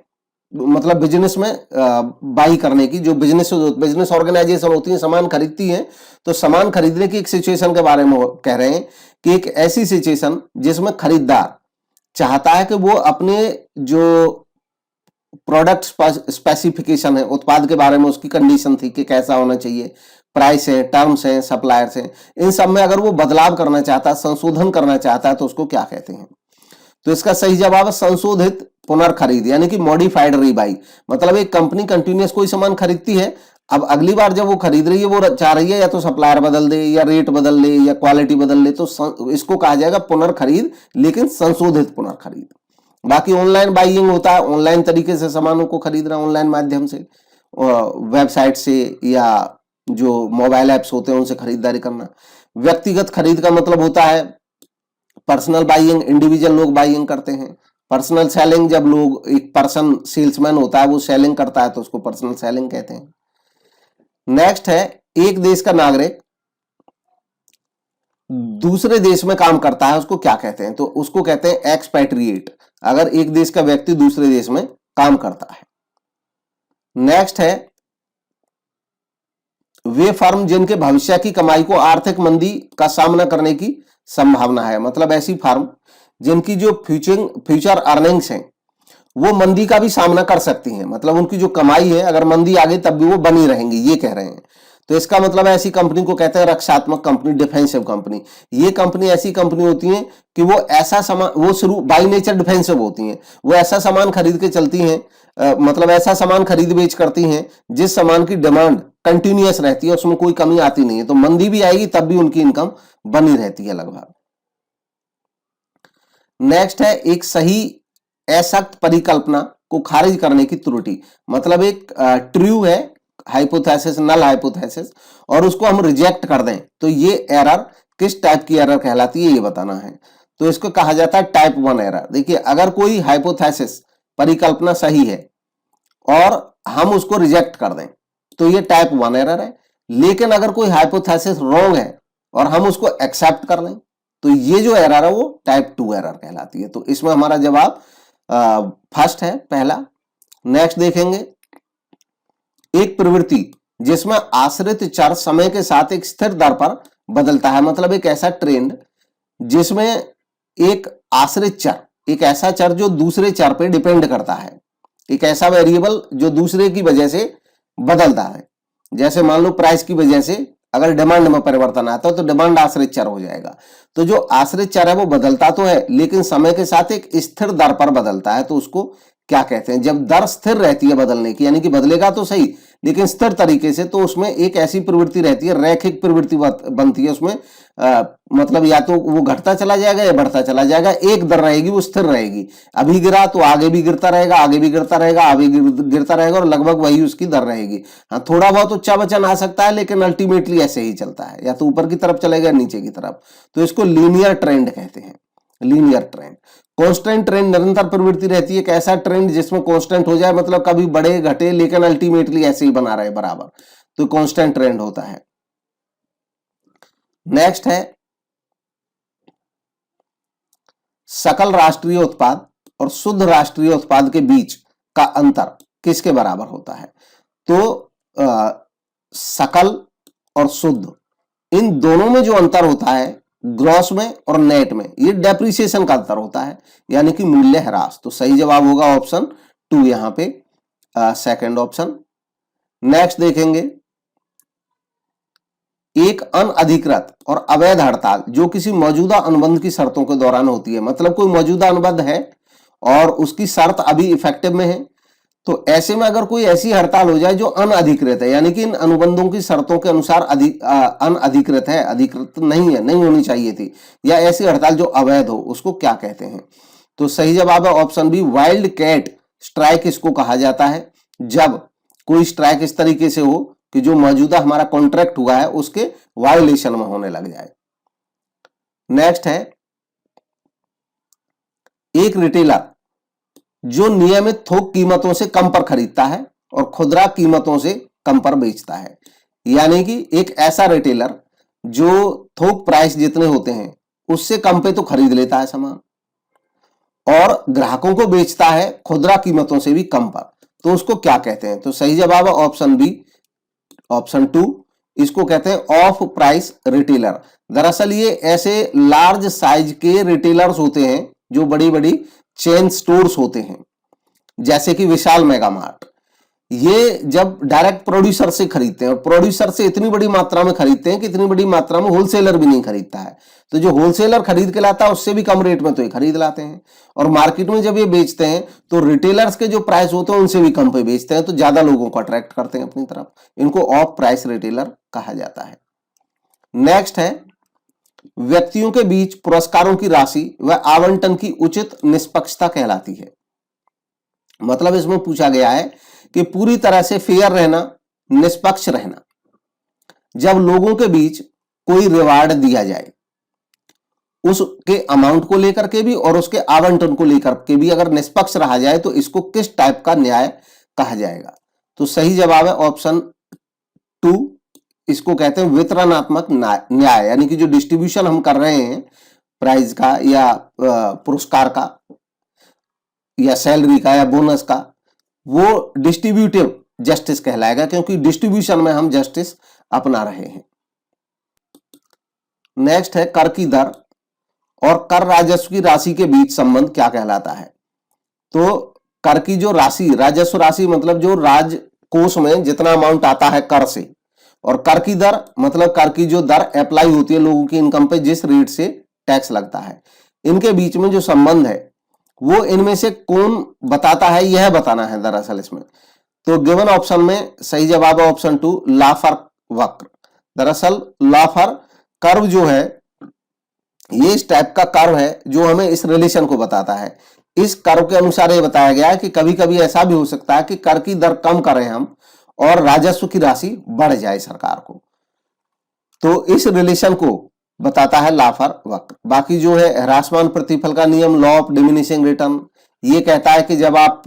मतलब बिजनेस में बाई करने की, जो बिजनेस ऑर्गेनाइजेशन होती है सामान खरीदती है, तो सामान खरीदने की एक सिचुएशन के बारे में कह रहे हैं कि एक ऐसी सिचुएशन जिसमें खरीदार चाहता है कि वो अपने जो प्रोडक्ट स्पेसिफिकेशन है, उत्पाद के बारे में उसकी कंडीशन थी कि कैसा होना चाहिए, प्राइस है, टर्म्स हैं, सप्लायर्स हैं, इन सब में अगर वो बदलाव करना चाहता है, संशोधन करना चाहता है तो उसको क्या कहते हैं? तो इसका सही जवाब है संशोधित पुनर्खरीद, यानी कि मॉडिफाइड रीबाई। मतलब एक कंपनी कंटिन्यूअस कोई सामान खरीदती है, अब अगली बार जब वो खरीद रही है वो चाह रही है या तो सप्लायर बदल दे या रेट बदल ले या क्वालिटी बदल ले, तो इसको कहा जाएगा पुनर्खरीद, लेकिन संशोधित पुनर्खरीद। बाकी ऑनलाइन बाइंग होता है, ऑनलाइन तरीके से सामानों को खरीदना, ऑनलाइन माध्यम से, वेबसाइट से या जो मोबाइल ऐप्स होते हैं उनसे खरीदारी करना। व्यक्तिगत खरीद का मतलब होता है पर्सनल बाइंग, इंडिविजुअल लोग बाइंग करते हैं। पर्सनल सेलिंग, जब लोग, एक पर्सन सेल्समैन होता है वो सेलिंग करता है तो उसको पर्सनल सेलिंग कहते हैं। नेक्स्ट है एक देश का नागरिक दूसरे देश में काम करता है उसको क्या कहते हैं? तो उसको कहते हैं एक्सपैट्रिएट, अगर एक देश का व्यक्ति दूसरे देश में काम करता है। नेक्स्ट है वे फर्म जिनके भविष्य की कमाई को आर्थिक मंदी का सामना करने की संभावना है। मतलब ऐसी फर्म जिनकी जो फ्यूचर अर्निंग्स हैं वो मंदी का भी सामना कर सकती हैं, मतलब उनकी जो कमाई है अगर मंदी आ गई तब भी वो बनी रहेंगी, ये कह रहे हैं। तो इसका मतलब ऐसी कंपनी को कहते हैं रक्षात्मक कंपनी, डिफेंसिव कंपनी। ये कंपनी ऐसी कंपनी होती है कि वो ऐसा सामान, वो शुरू बाई नेचर डिफेंसिव होती हैं, वो ऐसा सामान खरीद के चलती हैं, मतलब ऐसा सामान खरीद बेच करती हैं जिस सामान की डिमांड कंटिन्यूअस रहती है, उसमें कोई कमी आती नहीं है, तो मंदी भी आएगी तब भी उनकी इनकम बनी रहती है लगभग। नेक्स्ट है एक सही असख्त परिकल्पना को खारिज करने की त्रुटि, मतलब एक ट्रू है हाइपोथेसिस, नल हाइपोथेसिस, और उसको हम रिजेक्ट कर दें तो ये एरर किस टाइप की एरर कहलाती है ये बताना है। तो इसको कहा जाता है टाइप 1 एरर। देखिए अगर कोई हाइपोथेसिस परिकल्पना सही है और हम उसको रिजेक्ट कर दें तो ये टाइप 1 एरर है, लेकिन अगर कोई हाइपोथेसिस रॉन्ग है और हम उसको एक्सेप्ट कर लें तो ये जो एरर है वो टाइप 2 एरर कहलाती है। तो इसमें हमारा जवाब फर्स्ट है, पहला। नेक्स्ट देखेंगे, एक प्रवृत्ति जिसमें आश्रित चर समय के साथ एक स्थिर दर पर बदलता है, मतलब एक ऐसा ट्रेंड जिसमें एक आश्रित चर, एक ऐसा चर जो दूसरे चर पे डिपेंड करता है, एक ऐसा वेरिएबल जो दूसरे की वजह से बदलता है। जैसे मान लो प्राइस की वजह से अगर डिमांड में परिवर्तन आता है तो डिमांड आश्रित चर हो जाएगा। तो जो आश्रित चर है वो बदलता तो है लेकिन समय के साथ एक स्थिर दर पर बदलता है, तो उसको क्या कहते हैं? जब दर स्थिर रहती है बदलने की, यानी कि बदलेगा तो सही लेकिन स्थिर तरीके से, तो उसमें एक ऐसी प्रवृत्ति रहती है, रैखिक प्रवृत्ति बनती है उसमें। मतलब या तो वो घटता चला जाएगा या बढ़ता चला जाएगा, एक दर रहेगी वो स्थिर रहेगी। अभी गिरा तो आगे भी गिरता रहेगा, आगे भी गिरता रहेगा, आगे गिरता रहेगा और लगभग वही उसकी दर रहेगी। हाँ थोड़ा बहुत उच्चा वचन आ सकता है लेकिन अल्टीमेटली ऐसे ही चलता है, या तो ऊपर की तरफ चलेगा नीचे की तरफ। तो इसको लीनियर ट्रेंड कहते हैं, लीनियर ट्रेंड। कांस्टेंट ट्रेंड निरंतर प्रवृत्ति रहती है, एक ऐसा ट्रेंड जिसमें कांस्टेंट हो जाए, मतलब कभी बढ़े घटे लेकिन अल्टीमेटली ऐसे ही बना रहे बराबर, तो कांस्टेंट ट्रेंड होता है। नेक्स्ट है सकल राष्ट्रीय उत्पाद और शुद्ध राष्ट्रीय उत्पाद के बीच का अंतर किसके बराबर होता है? तो सकल और शुद्ध, इन दोनों में जो अंतर होता है ग्रॉस में और नेट में, ये डेप्रिसिएशन का अंतर होता है, यानी कि मूल्य ह्रास। तो सही जवाब होगा ऑप्शन 2 यहां पे, सेकंड ऑप्शन। नेक्स्ट देखेंगे, एक अनअधिकृत और अवैध हड़ताल जो किसी मौजूदा अनुबंध की शर्तों के दौरान होती है, मतलब कोई मौजूदा अनुबंध है और उसकी शर्त अभी इफेक्टिव में है, तो ऐसे में अगर कोई ऐसी हड़ताल हो जाए जो अनअधिकृत है, यानी कि इन अनुबंधों की शर्तों के अनुसार अनअधिकृत है, अधिकृत नहीं है, नहीं होनी चाहिए थी, या ऐसी हड़ताल जो अवैध हो, उसको क्या कहते हैं? तो सही जवाब है option B, wild cat strike इसको कहा जाता है। जब कोई स्ट्राइक इस तरीके से हो कि जो मौजूदा हमारा कॉन्ट्रैक्ट हुआ है उसके वायोलेशन में होने लग जाए। नेक्स्ट है, एक रिटेलर जो नियमित थोक कीमतों से कम पर खरीदता है और खुदरा कीमतों से कम पर बेचता है, यानी कि एक ऐसा रिटेलर जो थोक प्राइस जितने होते हैं उससे कम पे तो खरीद लेता है सामान और ग्राहकों को बेचता है खुदरा कीमतों से भी कम पर, तो उसको क्या कहते हैं? तो सही जवाब है ऑप्शन बी, ऑप्शन 2, इसको कहते हैं ऑफ प्राइस रिटेलर। दरअसल ये ऐसे लार्ज साइज के रिटेलर्स होते हैं जो बड़ी बड़ी चेन स्टोर्स होते हैं, जैसे कि विशाल मेगा मार्ट। ये जब डायरेक्ट प्रोड्यूसर से खरीदते हैं और प्रोड्यूसर से इतनी बड़ी मात्रा में खरीदते हैं कि इतनी बड़ी मात्रा में होलसेलर भी नहीं खरीदता है, तो जो होलसेलर खरीद के लाता है उससे भी कम रेट में तो ये खरीद लाते हैं, और मार्केट में जब ये बेचते हैं तो रिटेलर्स के जो प्राइस होते हैं उनसे भी कम पे बेचते हैं, तो ज्यादा लोगों को अट्रैक्ट करते हैं अपनी तरफ। इनको ऑफ प्राइस रिटेलर कहा जाता है। नेक्स्ट है, व्यक्तियों के बीच पुरस्कारों की राशि व आवंटन की उचित निष्पक्षता कहलाती है। मतलब इसमें पूछा गया है कि पूरी तरह से फेयर रहना, निष्पक्ष रहना। जब लोगों के बीच कोई रिवार्ड दिया जाए उसके अमाउंट को लेकर के भी और उसके आवंटन को लेकर के भी अगर निष्पक्ष रहा जाए तो इसको किस टाइप का न्याय कहा जाएगा? तो सही जवाब है ऑप्शन 2, इसको कहते हैं वितरणात्मक न्याय, यानी कि जो डिस्ट्रीब्यूशन हम कर रहे हैं प्राइज का या पुरस्कार का या सैलरी का या बोनस का, वो डिस्ट्रीब्यूटिव जस्टिस कहलाएगा, क्योंकि डिस्ट्रीब्यूशन में हम जस्टिस अपना रहे हैं। नेक्स्ट है, कर की दर और कर राजस्व की राशि के बीच संबंध क्या कहलाता है? तो कर की जो राशि, राजस्व राशि मतलब जो राजकोष में जितना अमाउंट आता है कर से, और कर की दर मतलब कर की जो दर अप्लाई होती है लोगों की इनकम पे जिस रेट से टैक्स लगता है, इनके बीच में जो संबंध है वो इनमें से कौन बताता है, यह बताना है दरअसल इसमें। तो गिवन ऑप्शन में सही जवाब है ऑप्शन 2, लाफर वक्र। दरअसल लाफर कर्व जो है ये इस टाइप का कर्व है जो हमें इस रिलेशन को बताता है। इस कर्व के अनुसार ये बताया गया है कि कभी कभी ऐसा भी हो सकता है कि कर की दर कम करें हम और राजस्व की राशि बढ़ जाए सरकार को। तो इस रिलेशन को बताता है लाफर वक्र। बाकी जो है ह्रासमान प्रतिफल का नियम, लॉ ऑफ डिमिनिशिंग रिटर्न, ये कहता है कि जब आप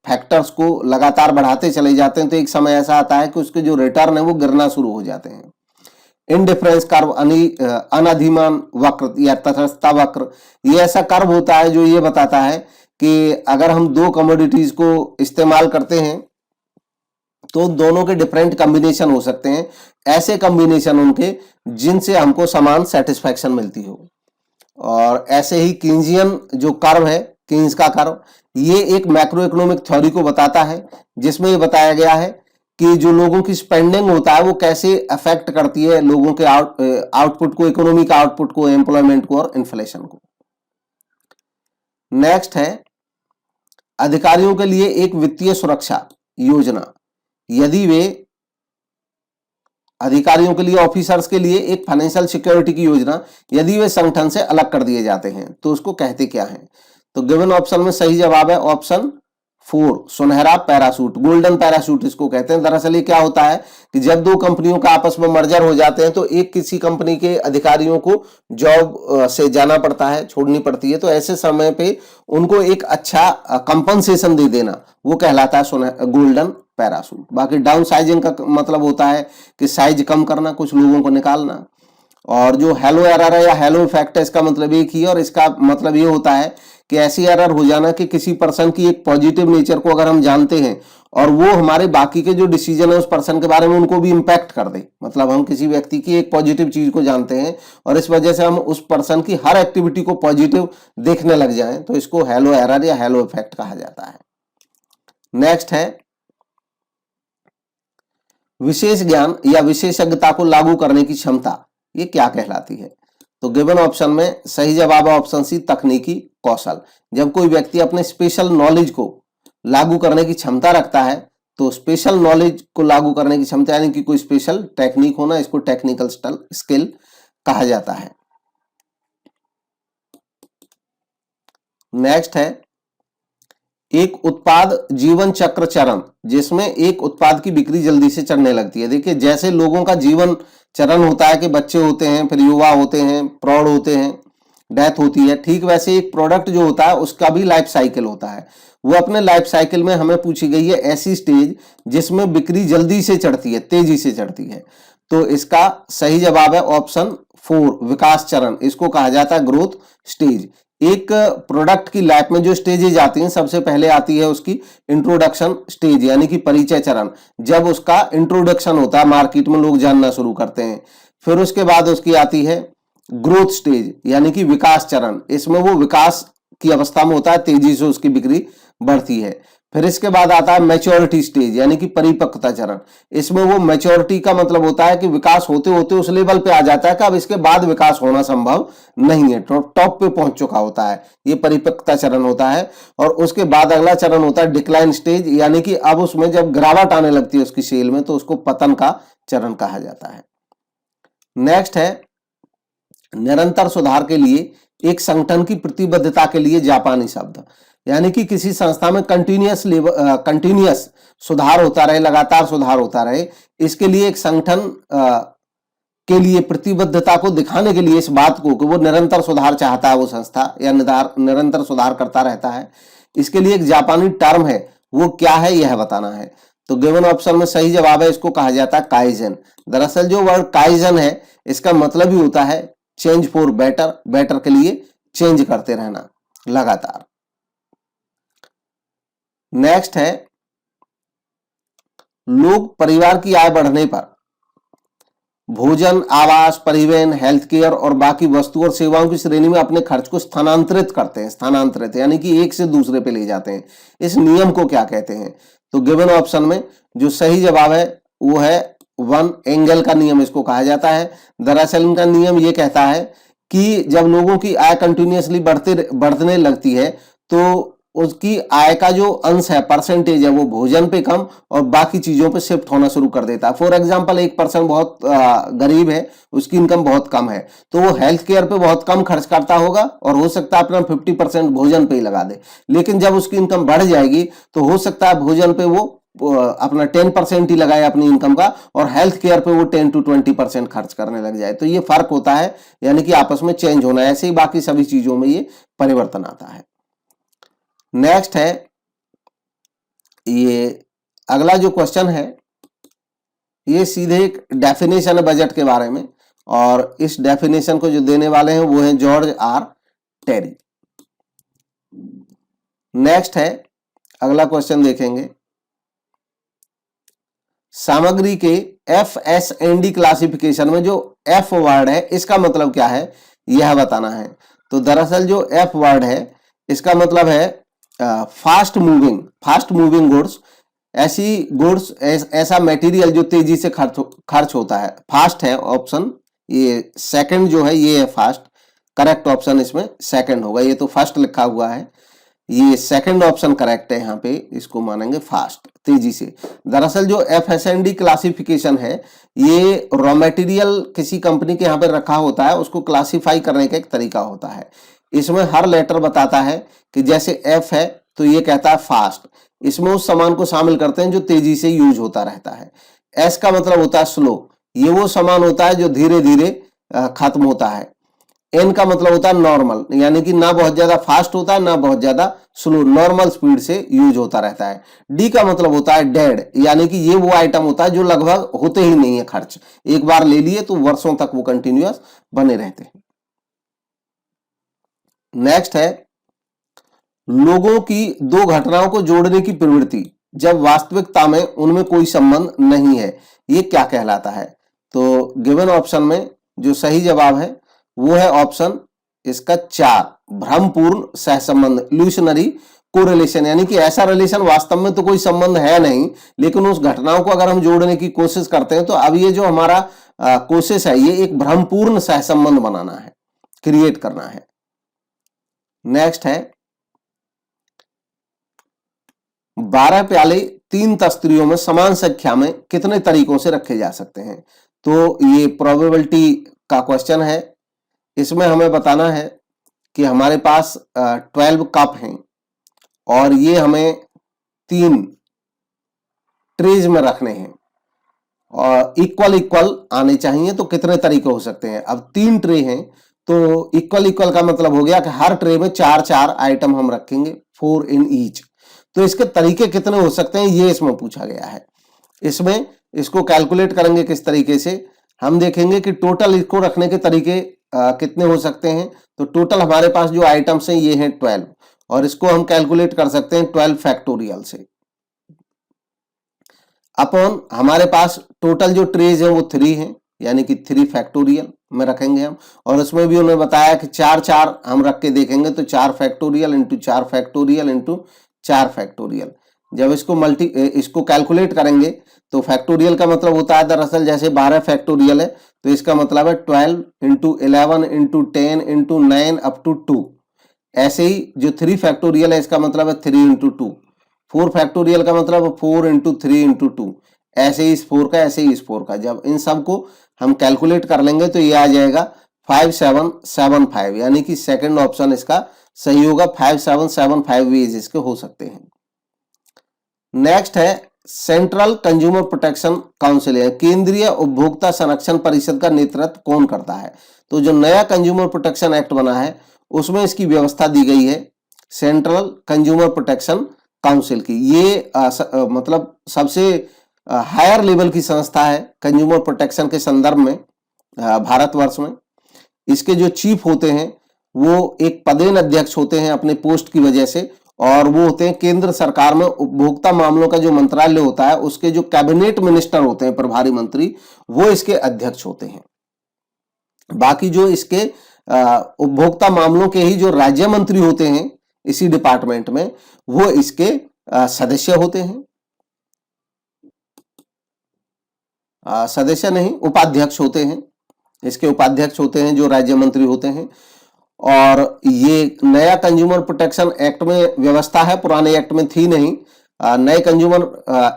फैक्टर्स को लगातार बढ़ाते चले जाते हैं तो एक समय ऐसा आता है कि उसके जो रिटर्न है वो गिरना शुरू हो जाते हैं। इनडिफरेंस कर्व, अनधिमान वक्र या तटस्थता वक्र, ये ऐसा कर्व होता है जो ये बताता है कि अगर हम दो कमोडिटीज को इस्तेमाल करते हैं तो दोनों के डिफरेंट कॉम्बिनेशन हो सकते हैं, ऐसे कॉम्बिनेशन उनके जिनसे हमको समान सेटिस्फैक्शन मिलती हो। और ऐसे ही कीन्जियन जो कर्व है, कीन्स का कर्व, ये एक मैक्रो इकोनॉमिक थ्योरी को बताता है जिसमें ये बताया गया है कि जो लोगों की स्पेंडिंग होता है वो कैसे अफेक्ट करती है लोगों के आउटपुट को, इकोनॉमी का आउटपुट को, एम्प्लॉयमेंट को और इन्फ्लेशन को। नेक्स्ट है अधिकारियों के लिए एक वित्तीय सुरक्षा योजना। यदि वे अधिकारियों के लिए, ऑफिसर्स के लिए एक फाइनेंशियल सिक्योरिटी की योजना, यदि वे संगठन से अलग कर दिए जाते हैं तो उसको कहते क्या है? तो गिवन ऑप्शन में सही जवाब है ऑप्शन 4, सुनहरा पैराशूट, गोल्डन पैराशूट इसको कहते हैं। दरअसल ये क्या होता है कि जब दो कंपनियों का आपस में मर्जर हो जाते हैं तो एक किसी कंपनी के अधिकारियों को जॉब से जाना पड़ता है, छोड़नी पड़ती है, तो ऐसे समय पे उनको एक अच्छा कंपनसेशन दे देना, वो कहलाता है गोल्डन पैराशूट। बाकी डाउन साइजिंग का मतलब होता है कि साइज कम करना, कुछ लोगों को निकालना। और जो हेलो एरर है या हेलो इफेक्ट है, इसका मतलब एक ही, और इसका मतलब ये होता है कि ऐसी एरर हो जाना कि किसी पर्सन की एक पॉजिटिव नेचर को अगर हम जानते हैं और वो हमारे बाकी के जो डिसीजन है उस पर्सन के बारे में उनको भी इंपैक्ट कर दे। मतलब हम किसी व्यक्ति की एक पॉजिटिव चीज को जानते हैं और इस वजह से हम उस पर्सन की हर एक्टिविटी को पॉजिटिव देखने लग जाएं, तो इसको हेलो एरर या हेलो इफेक्ट कहा जाता है। नेक्स्ट है विशेष ज्ञान या विशेषज्ञता को लागू करने की क्षमता, ये क्या कहलाती है? तो गिवन ऑप्शन में सही जवाब है ऑप्शन सी, तकनीकी कौशल। जब कोई व्यक्ति अपने स्पेशल नॉलेज को लागू करने की क्षमता रखता है तो स्पेशल नॉलेज को लागू करने की क्षमता यानी कि कोई स्पेशल टेक्निक होना, इसको टेक्निकल स्किल कहा जाता है। नेक्स्ट है एक उत्पाद जीवन चक्र चरण, जिसमें एक उत्पाद की बिक्री जल्दी से चढ़ने लगती है। देखिए जैसे लोगों का जीवन चरण होता है कि बच्चे होते हैं, फिर युवा होते हैं, प्रौढ़ होते हैं, डेथ होती है, ठीक वैसे एक प्रोडक्ट जो होता है उसका भी लाइफ साइकिल होता है। वो अपने लाइफ साइकिल में हमें पूछी गई है ऐसी स्टेज जिसमें बिक्री जल्दी से चढ़ती है, तेजी से चढ़ती है। तो इसका सही जवाब है ऑप्शन 4, विकास चरण, इसको कहा जाता है ग्रोथ स्टेज। एक प्रोडक्ट की लाइफ में जो स्टेजेज आती हैं, सबसे पहले आती है उसकी इंट्रोडक्शन स्टेज यानी कि परिचय चरण, जब उसका इंट्रोडक्शन होता है, मार्केट में लोग जानना शुरू करते हैं। फिर उसके बाद उसकी आती है ग्रोथ स्टेज यानी कि विकास चरण, इसमें वो विकास की अवस्था में होता है, तेजी से उसकी बिक्री बढ़ती है। फिर इसके बाद आता है मैच्योरिटी स्टेज यानी कि परिपक्वता चरण, इसमें वो मैच्योरिटी का मतलब होता है कि विकास होते होते उस लेवल पे आ जाता है कि अब इसके बाद विकास होना संभव नहीं है, टॉप पे पहुंच चुका होता है, ये परिपक्वता चरण होता है। और उसके बाद अगला चरण होता है डिक्लाइन स्टेज यानी कि अब उसमें जब गिरावट आने लगती है उसकी सेल में तो उसको पतन का चरण कहा जाता है। नेक्स्ट है निरंतर सुधार के लिए एक संगठन की प्रतिबद्धता के लिए जापानी शब्द, यानी कि किसी संस्था में कंटिन्यूअस सुधार होता रहे, लगातार सुधार होता रहे, इसके लिए एक संगठन के लिए प्रतिबद्धता को दिखाने के लिए इस बात को कि वो निरंतर सुधार चाहता है वो संस्था या निरंतर सुधार करता रहता है, इसके लिए एक जापानी टर्म है, वो क्या है यह बताना है। तो गिवन ऑप्शन में सही जवाब है, इसको कहा जाता है काइजन। दरअसल जो वर्ड काइजन है इसका मतलब ही होता है चेंज फॉर बेटर, बेटर के लिए चेंज करते रहना लगातार। नेक्स्ट है लोग परिवार की आय बढ़ने पर भोजन, आवास, परिवहन, हेल्थ केयर और बाकी वस्तु और सेवाओं की श्रेणी में अपने खर्च को स्थानांतरित करते हैं, स्थानांतरित यानी कि एक से दूसरे पे ले जाते हैं। इस नियम को क्या कहते हैं? तो गिवन ऑप्शन में जो सही जवाब है वो है 1 एंगल का नियम, इसको कहा जाता है। दरअसल इनका नियम ये कहता है कि जब लोगों की आय कंटिन्यूअसली बढ़ने लगती है तो उसकी आय का जो अंश है, परसेंटेज है, वो भोजन पे कम और बाकी चीजों पे शिफ्ट होना शुरू कर देता है। फॉर एग्जांपल एक पर्सन बहुत गरीब है, उसकी इनकम बहुत कम है, तो वो हेल्थ केयर पे बहुत कम खर्च करता होगा और हो सकता है अपना 50% भोजन पे ही लगा दे। लेकिन जब उसकी इनकम बढ़ जाएगी तो हो सकता है भोजन पे वो अपना 10% ही लगाए अपनी इनकम का और हेल्थ केयर पे वो 10 to 20% खर्च करने लग जाए। तो ये फर्क होता है, यानी कि आपस में चेंज होना है। ऐसे ही बाकी सभी चीजों में ये परिवर्तन आता है। नेक्स्ट है, ये अगला जो क्वेश्चन है ये सीधे एक डेफिनेशन है बजट के बारे में, और इस डेफिनेशन को जो देने वाले हैं वो है जॉर्ज आर टेरी। नेक्स्ट है, अगला क्वेश्चन देखेंगे, सामग्री के FS&D क्लासिफिकेशन में जो F वर्ड है इसका मतलब क्या है यह बताना है। तो दरअसल जो F वर्ड है इसका मतलब है फास्ट मूविंग गुड्स। ऐसी गुड्स, ऐसा मटेरियल जो तेजी से खर्च होता है। फास्ट है ऑप्शन, ये सेकंड जो है ये है फास्ट, करेक्ट ऑप्शन इसमें सेकंड होगा। ये तो फर्स्ट लिखा हुआ है, ये सेकंड ऑप्शन करेक्ट है, यहाँ पे इसको मानेंगे फास्ट, तेजी से। दरअसल जो FS&D क्लासिफिकेशन है ये रॉ मटेरियल किसी कंपनी के यहाँ पे रखा होता है, उसको क्लासिफाई करने का एक तरीका होता है। इसमें हर लेटर बताता है कि जैसे F है तो ये कहता है फास्ट, इसमें उस सामान को शामिल करते हैं जो तेजी से यूज होता रहता है। S का मतलब होता है स्लो, ये वो सामान होता है जो धीरे धीरे खत्म होता है। N का मतलब होता है नॉर्मल, यानी कि ना बहुत ज्यादा फास्ट होता है ना बहुत ज्यादा स्लो, नॉर्मल स्पीड से यूज होता रहता है। D का मतलब होता है डेड, यानी कि ये वो आइटम होता है जो लगभग होते ही नहीं है खर्च, एक बार ले लिए तो वर्षों तक वो कंटिन्यूअस बने रहते हैं। नेक्स्ट है, लोगों की दो घटनाओं को जोड़ने की प्रवृत्ति जब वास्तविकता में उनमें कोई संबंध नहीं है, ये क्या कहलाता है। तो गिवन ऑप्शन में जो सही जवाब है वो है ऑप्शन इसका 4, भ्रमपूर्ण सहसंबंध, इल्यूशनरी कोरिलेशन, यानी कि ऐसा रिलेशन वास्तव में तो कोई संबंध है नहीं, लेकिन उस घटनाओं को अगर हम जोड़ने की कोशिश करते हैं तो अब ये जो हमारा कोशिश है ये एक भ्रमपूर्ण सहसंबंध बनाना है, क्रिएट करना है। नेक्स्ट है, 12 प्याले 3 तस्तरियों में समान संख्या में कितने तरीकों से रखे जा सकते हैं। तो ये प्रोबेबिलिटी का क्वेश्चन है। इसमें हमें बताना है कि हमारे पास 12 कप हैं और ये हमें 3 ट्रेज में रखने हैं और इक्वल आने चाहिए। तो कितने तरीके हो सकते हैं। अब 3 ट्रे हैं तो इक्वल का मतलब हो गया कि हर ट्रे में 4 आइटम हम रखेंगे, 4 इन ईच। तो इसके तरीके कितने हो सकते हैं ये इसमें पूछा गया है। इसमें इसको कैलकुलेट करेंगे किस तरीके से, हम देखेंगे कि टोटल इसको रखने के तरीके कितने हो सकते हैं। तो टोटल हमारे पास जो आइटम्स हैं ये हैं 12 और इसको हम कैलकुलेट कर सकते हैं 12 फैक्टोरियल से अपॉन हमारे पास टोटल जो ट्रेज है वो 3 हैं, यानी कि 3 फैक्टोरियल में रखेंगे हम। और उसमें भी उन्होंने बताया कि 4 हम रख के देखेंगे तो 4 factorial into 4 factorial into 4 factorial. जब इसको कैलकुलेट करेंगे तो फैक्टोरियल का मतलब होता है दरअसल जैसे 12 फैक्टोरियल है तो इसका मतलब है 12 into 11 into 10 into 9 up to 2। ऐसे ही जो 3 फैक्टोरियल है इसका मतलब है 3 इंटू 2। 4 फैक्टोरियल का मतलब 4 इंटू 3 इंटू 2। ऐसे ही इस 4 का, ऐसे ही इस 4 का। जब इन सब को हम कैलकुलेट कर लेंगे तो ये आ जाएगा 5775, यानी कि सेकंड ऑप्शन इसका सही होगा। 5775 वेज इसके हो सकते हैं। नेक्स्ट है, सेंट्रल कंज्यूमर प्रोटेक्शन काउंसिल है, केंद्रीय उपभोक्ता संरक्षण परिषद का नेतृत्व कौन करता है। तो जो नया कंज्यूमर प्रोटेक्शन एक्ट बना है उसमें इसकी व्यवस्था दी गई है सेंट्रल कंज्यूमर प्रोटेक्शन काउंसिल की। ये मतलब सबसे हायर लेवल की संस्था है कंज्यूमर प्रोटेक्शन के संदर्भ में भारतवर्ष में। इसके जो चीफ होते हैं वो एक पदेन अध्यक्ष होते हैं अपने पोस्ट की वजह से, और वो होते हैं केंद्र सरकार में उपभोक्ता मामलों का जो मंत्रालय होता है उसके जो कैबिनेट मिनिस्टर होते हैं, प्रभारी मंत्री, वो इसके अध्यक्ष होते हैं। बाकी जो इसके उपभोक्ता मामलों के ही जो राज्य मंत्री होते हैं इसी डिपार्टमेंट में, वो इसके सदस्य होते हैं, सदस्य नहीं उपाध्यक्ष होते हैं, इसके उपाध्यक्ष होते हैं जो राज्य मंत्री होते हैं। और ये नया कंज्यूमर प्रोटेक्शन एक्ट में व्यवस्था है, पुराने एक्ट में थी नहीं। नए कंज्यूमर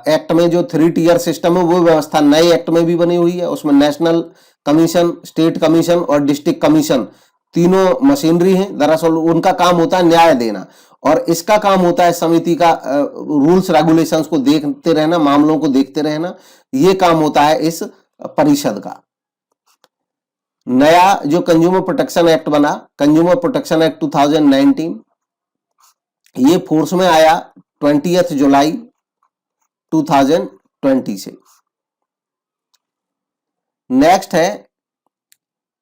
एक्ट में जो 3 टियर सिस्टम है वो व्यवस्था नए एक्ट में भी बनी हुई है। उसमें नेशनल कमीशन, स्टेट कमीशन और डिस्ट्रिक्ट कमीशन तीनों मशीनरी हैं। दरअसल उनका काम होता है न्याय देना, और इसका काम होता है समिति का रूल्स रेगुलेशंस को देखते रहना, मामलों को देखते रहना। ये काम होता है इस परिषद का। नया जो कंज्यूमर प्रोटेक्शन एक्ट बना, कंज्यूमर प्रोटेक्शन एक्ट 2019, ये फोर्स में आया 20 जुलाई 2020 से। नेक्स्ट है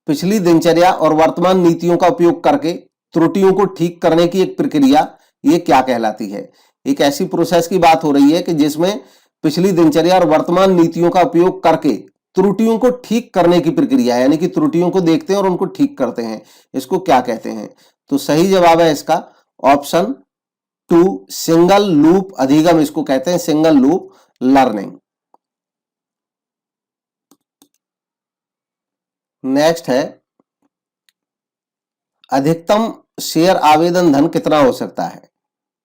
पिछली दिनचर्या और वर्तमान नीतियों का उपयोग करके त्रुटियों को ठीक करने की एक प्रक्रिया, ये क्या कहलाती है? एक ऐसी प्रोसेस की बात हो रही है कि जिसमें पिछली दिनचर्या और वर्तमान नीतियों का उपयोग करके त्रुटियों को ठीक करने की प्रक्रिया, यानी कि त्रुटियों को देखते हैं और उनको ठीक करते हैं, इसको क्या कहते हैं? तो सही जवाब है इसका ऑप्शन 2, सिंगल लूप अधिगम, इसको कहते हैं सिंगल लूप लर्निंग। नेक्स्ट है अधिकतम शेयर आवेदन धन कितना हो सकता है?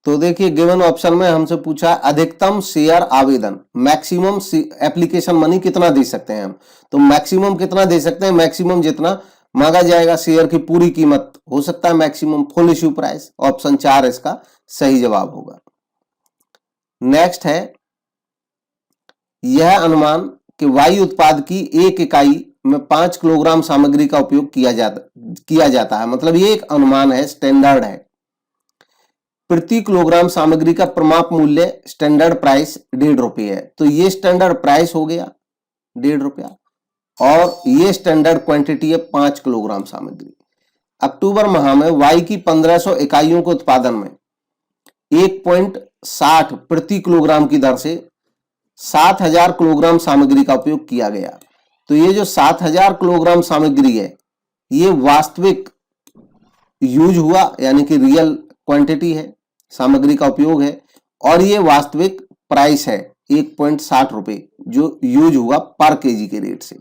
तो देखिए गिवन ऑप्शन में हमसे पूछा अधिकतम शेयर आवेदन, मैक्सिमम एप्लीकेशन मनी कितना दे सकते हैं हम? तो मैक्सिमम कितना दे सकते हैं? मैक्सिमम जितना मांगा जाएगा शेयर की पूरी कीमत हो सकता है maximum full issue price. Option 4 इसका सही जवाब होगा। नेक्स्ट है यह अनुमान कि वाई उत्पाद की एक इकाई में 5 किलोग्राम सामग्री का उपयोग किया जाता है, मतलब ये एक अनुमान है, स्टैंडर्ड है। प्रति किलोग्राम सामग्री का प्रमाप मूल्य स्टैंडर्ड प्राइस 1.5 रुपये है, तो ये स्टैंडर्ड प्राइस हो गया 1.5 रुपया, और ये स्टैंडर्ड क्वांटिटी है 5 किलोग्राम सामग्री। अक्टूबर माह में वाई की 1500 इकाइयों के उत्पादन में 1.60 प्रति किलोग्राम की दर से 7000 किलोग्राम सामग्री का उपयोग किया गया। तो ये जो 7000 किलोग्राम सामग्री है ये वास्तविक यूज हुआ, यानी कि रियल क्वांटिटी है, सामग्री का उपयोग है, और ये वास्तविक प्राइस है 1.60 रुपए जो यूज हुआ पर केजी के रेट से।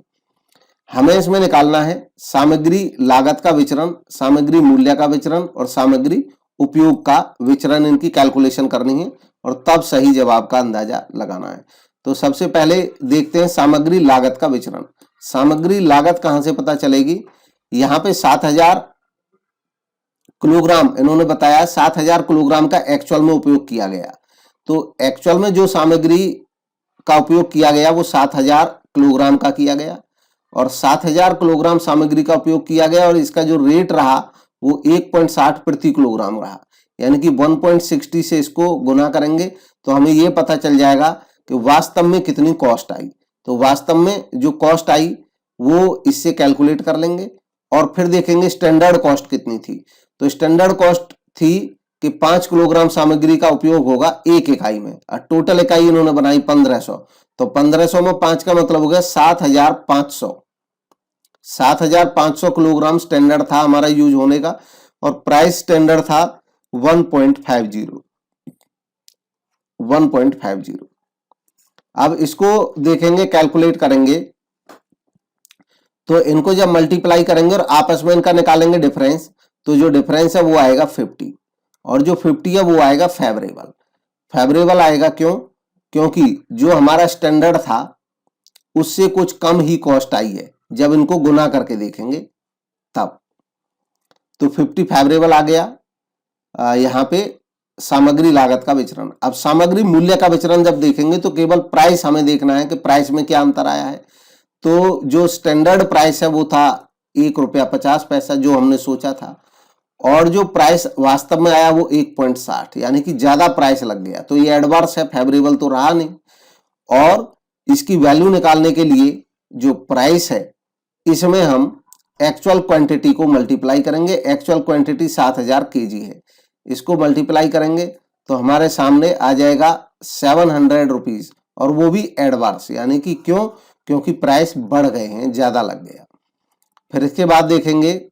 हमें इसमें निकालना है सामग्री लागत का विचरण, सामग्री मूल्य का विचरण और सामग्री उपयोग का विचरण, इनकी कैलकुलेशन करनी है और तब सही जवाब का अंदाजा लगाना है। तो सबसे पहले देखते हैं सामग्री लागत का विचरण। सामग्री लागत कहां से पता चलेगी? यहां पे 7000 किलोग्राम इन्होंने बताया, 7000 किलोग्राम का एक्चुअल में उपयोग किया गया। तो एक्चुअल में जो सामग्री का उपयोग किया गया वो 7000 किलोग्राम का किया गया, और 7000 किलोग्राम सामग्री का उपयोग किया गया, और इसका जो रेट रहा वो 1.60 प्रति किलोग्राम रहा, यानी कि 1.60 से इसको गुना करेंगे तो हमें ये पता चल जाएगा कि वास्तव में कितनी कॉस्ट आई। तो वास्तव में जो कॉस्ट आई वो इससे कैलकुलेट कर लेंगे, और फिर देखेंगे स्टैंडर्ड कॉस्ट कितनी थी। तो स्टैंडर्ड कॉस्ट थी कि 5 किलोग्राम सामग्री का उपयोग होगा एक इकाई में, और टोटल इकाई इन्होंने बनाई 1500, तो 1500 में 5 का मतलब हो गया 7500। 7500 किलोग्राम स्टैंडर्ड था हमारा यूज होने का, और प्राइस स्टैंडर्ड था 1.50। अब इसको देखेंगे, कैलकुलेट करेंगे, तो इनको जब मल्टीप्लाई करेंगे और आपस में इनका निकालेंगे डिफरेंस, तो जो डिफरेंस है वो आएगा 50, और जो 50 है वो आएगा फेवरेबल। फेवरेबल आएगा क्यों? क्योंकि जो हमारा स्टैंडर्ड था उससे कुछ कम ही कॉस्ट आई है, जब इनको गुना करके देखेंगे तब। तो 50 फेवरेबल आ गया। यहां पे सामग्री लागत का विचरण। अब सामग्री मूल्य का विचरण जब देखेंगे तो केवल प्राइस हमें देखना है कि प्राइस में क्या अंतर आया है। तो जो स्टैंडर्ड प्राइस है वो था 1 रुपया 50 पैसा जो हमने सोचा था, और जो प्राइस वास्तव में आया वो 1.60, यानी कि ज्यादा प्राइस लग गया। तो ये एडवर्स है, फेवरेबल तो रहा नहीं। और इसकी वैल्यू निकालने के लिए जो प्राइस है इसमें हम एक्चुअल क्वांटिटी को मल्टीप्लाई करेंगे। एक्चुअल क्वांटिटी 7000 केजी है, इसको मल्टीप्लाई करेंगे तो हमारे सामने आ जाएगा 700 रुपीज, और वो भी एडवर्स, यानी कि क्यों? क्योंकि प्राइस बढ़ गए हैं, ज्यादा लग गया। फिर इसके बाद देखेंगे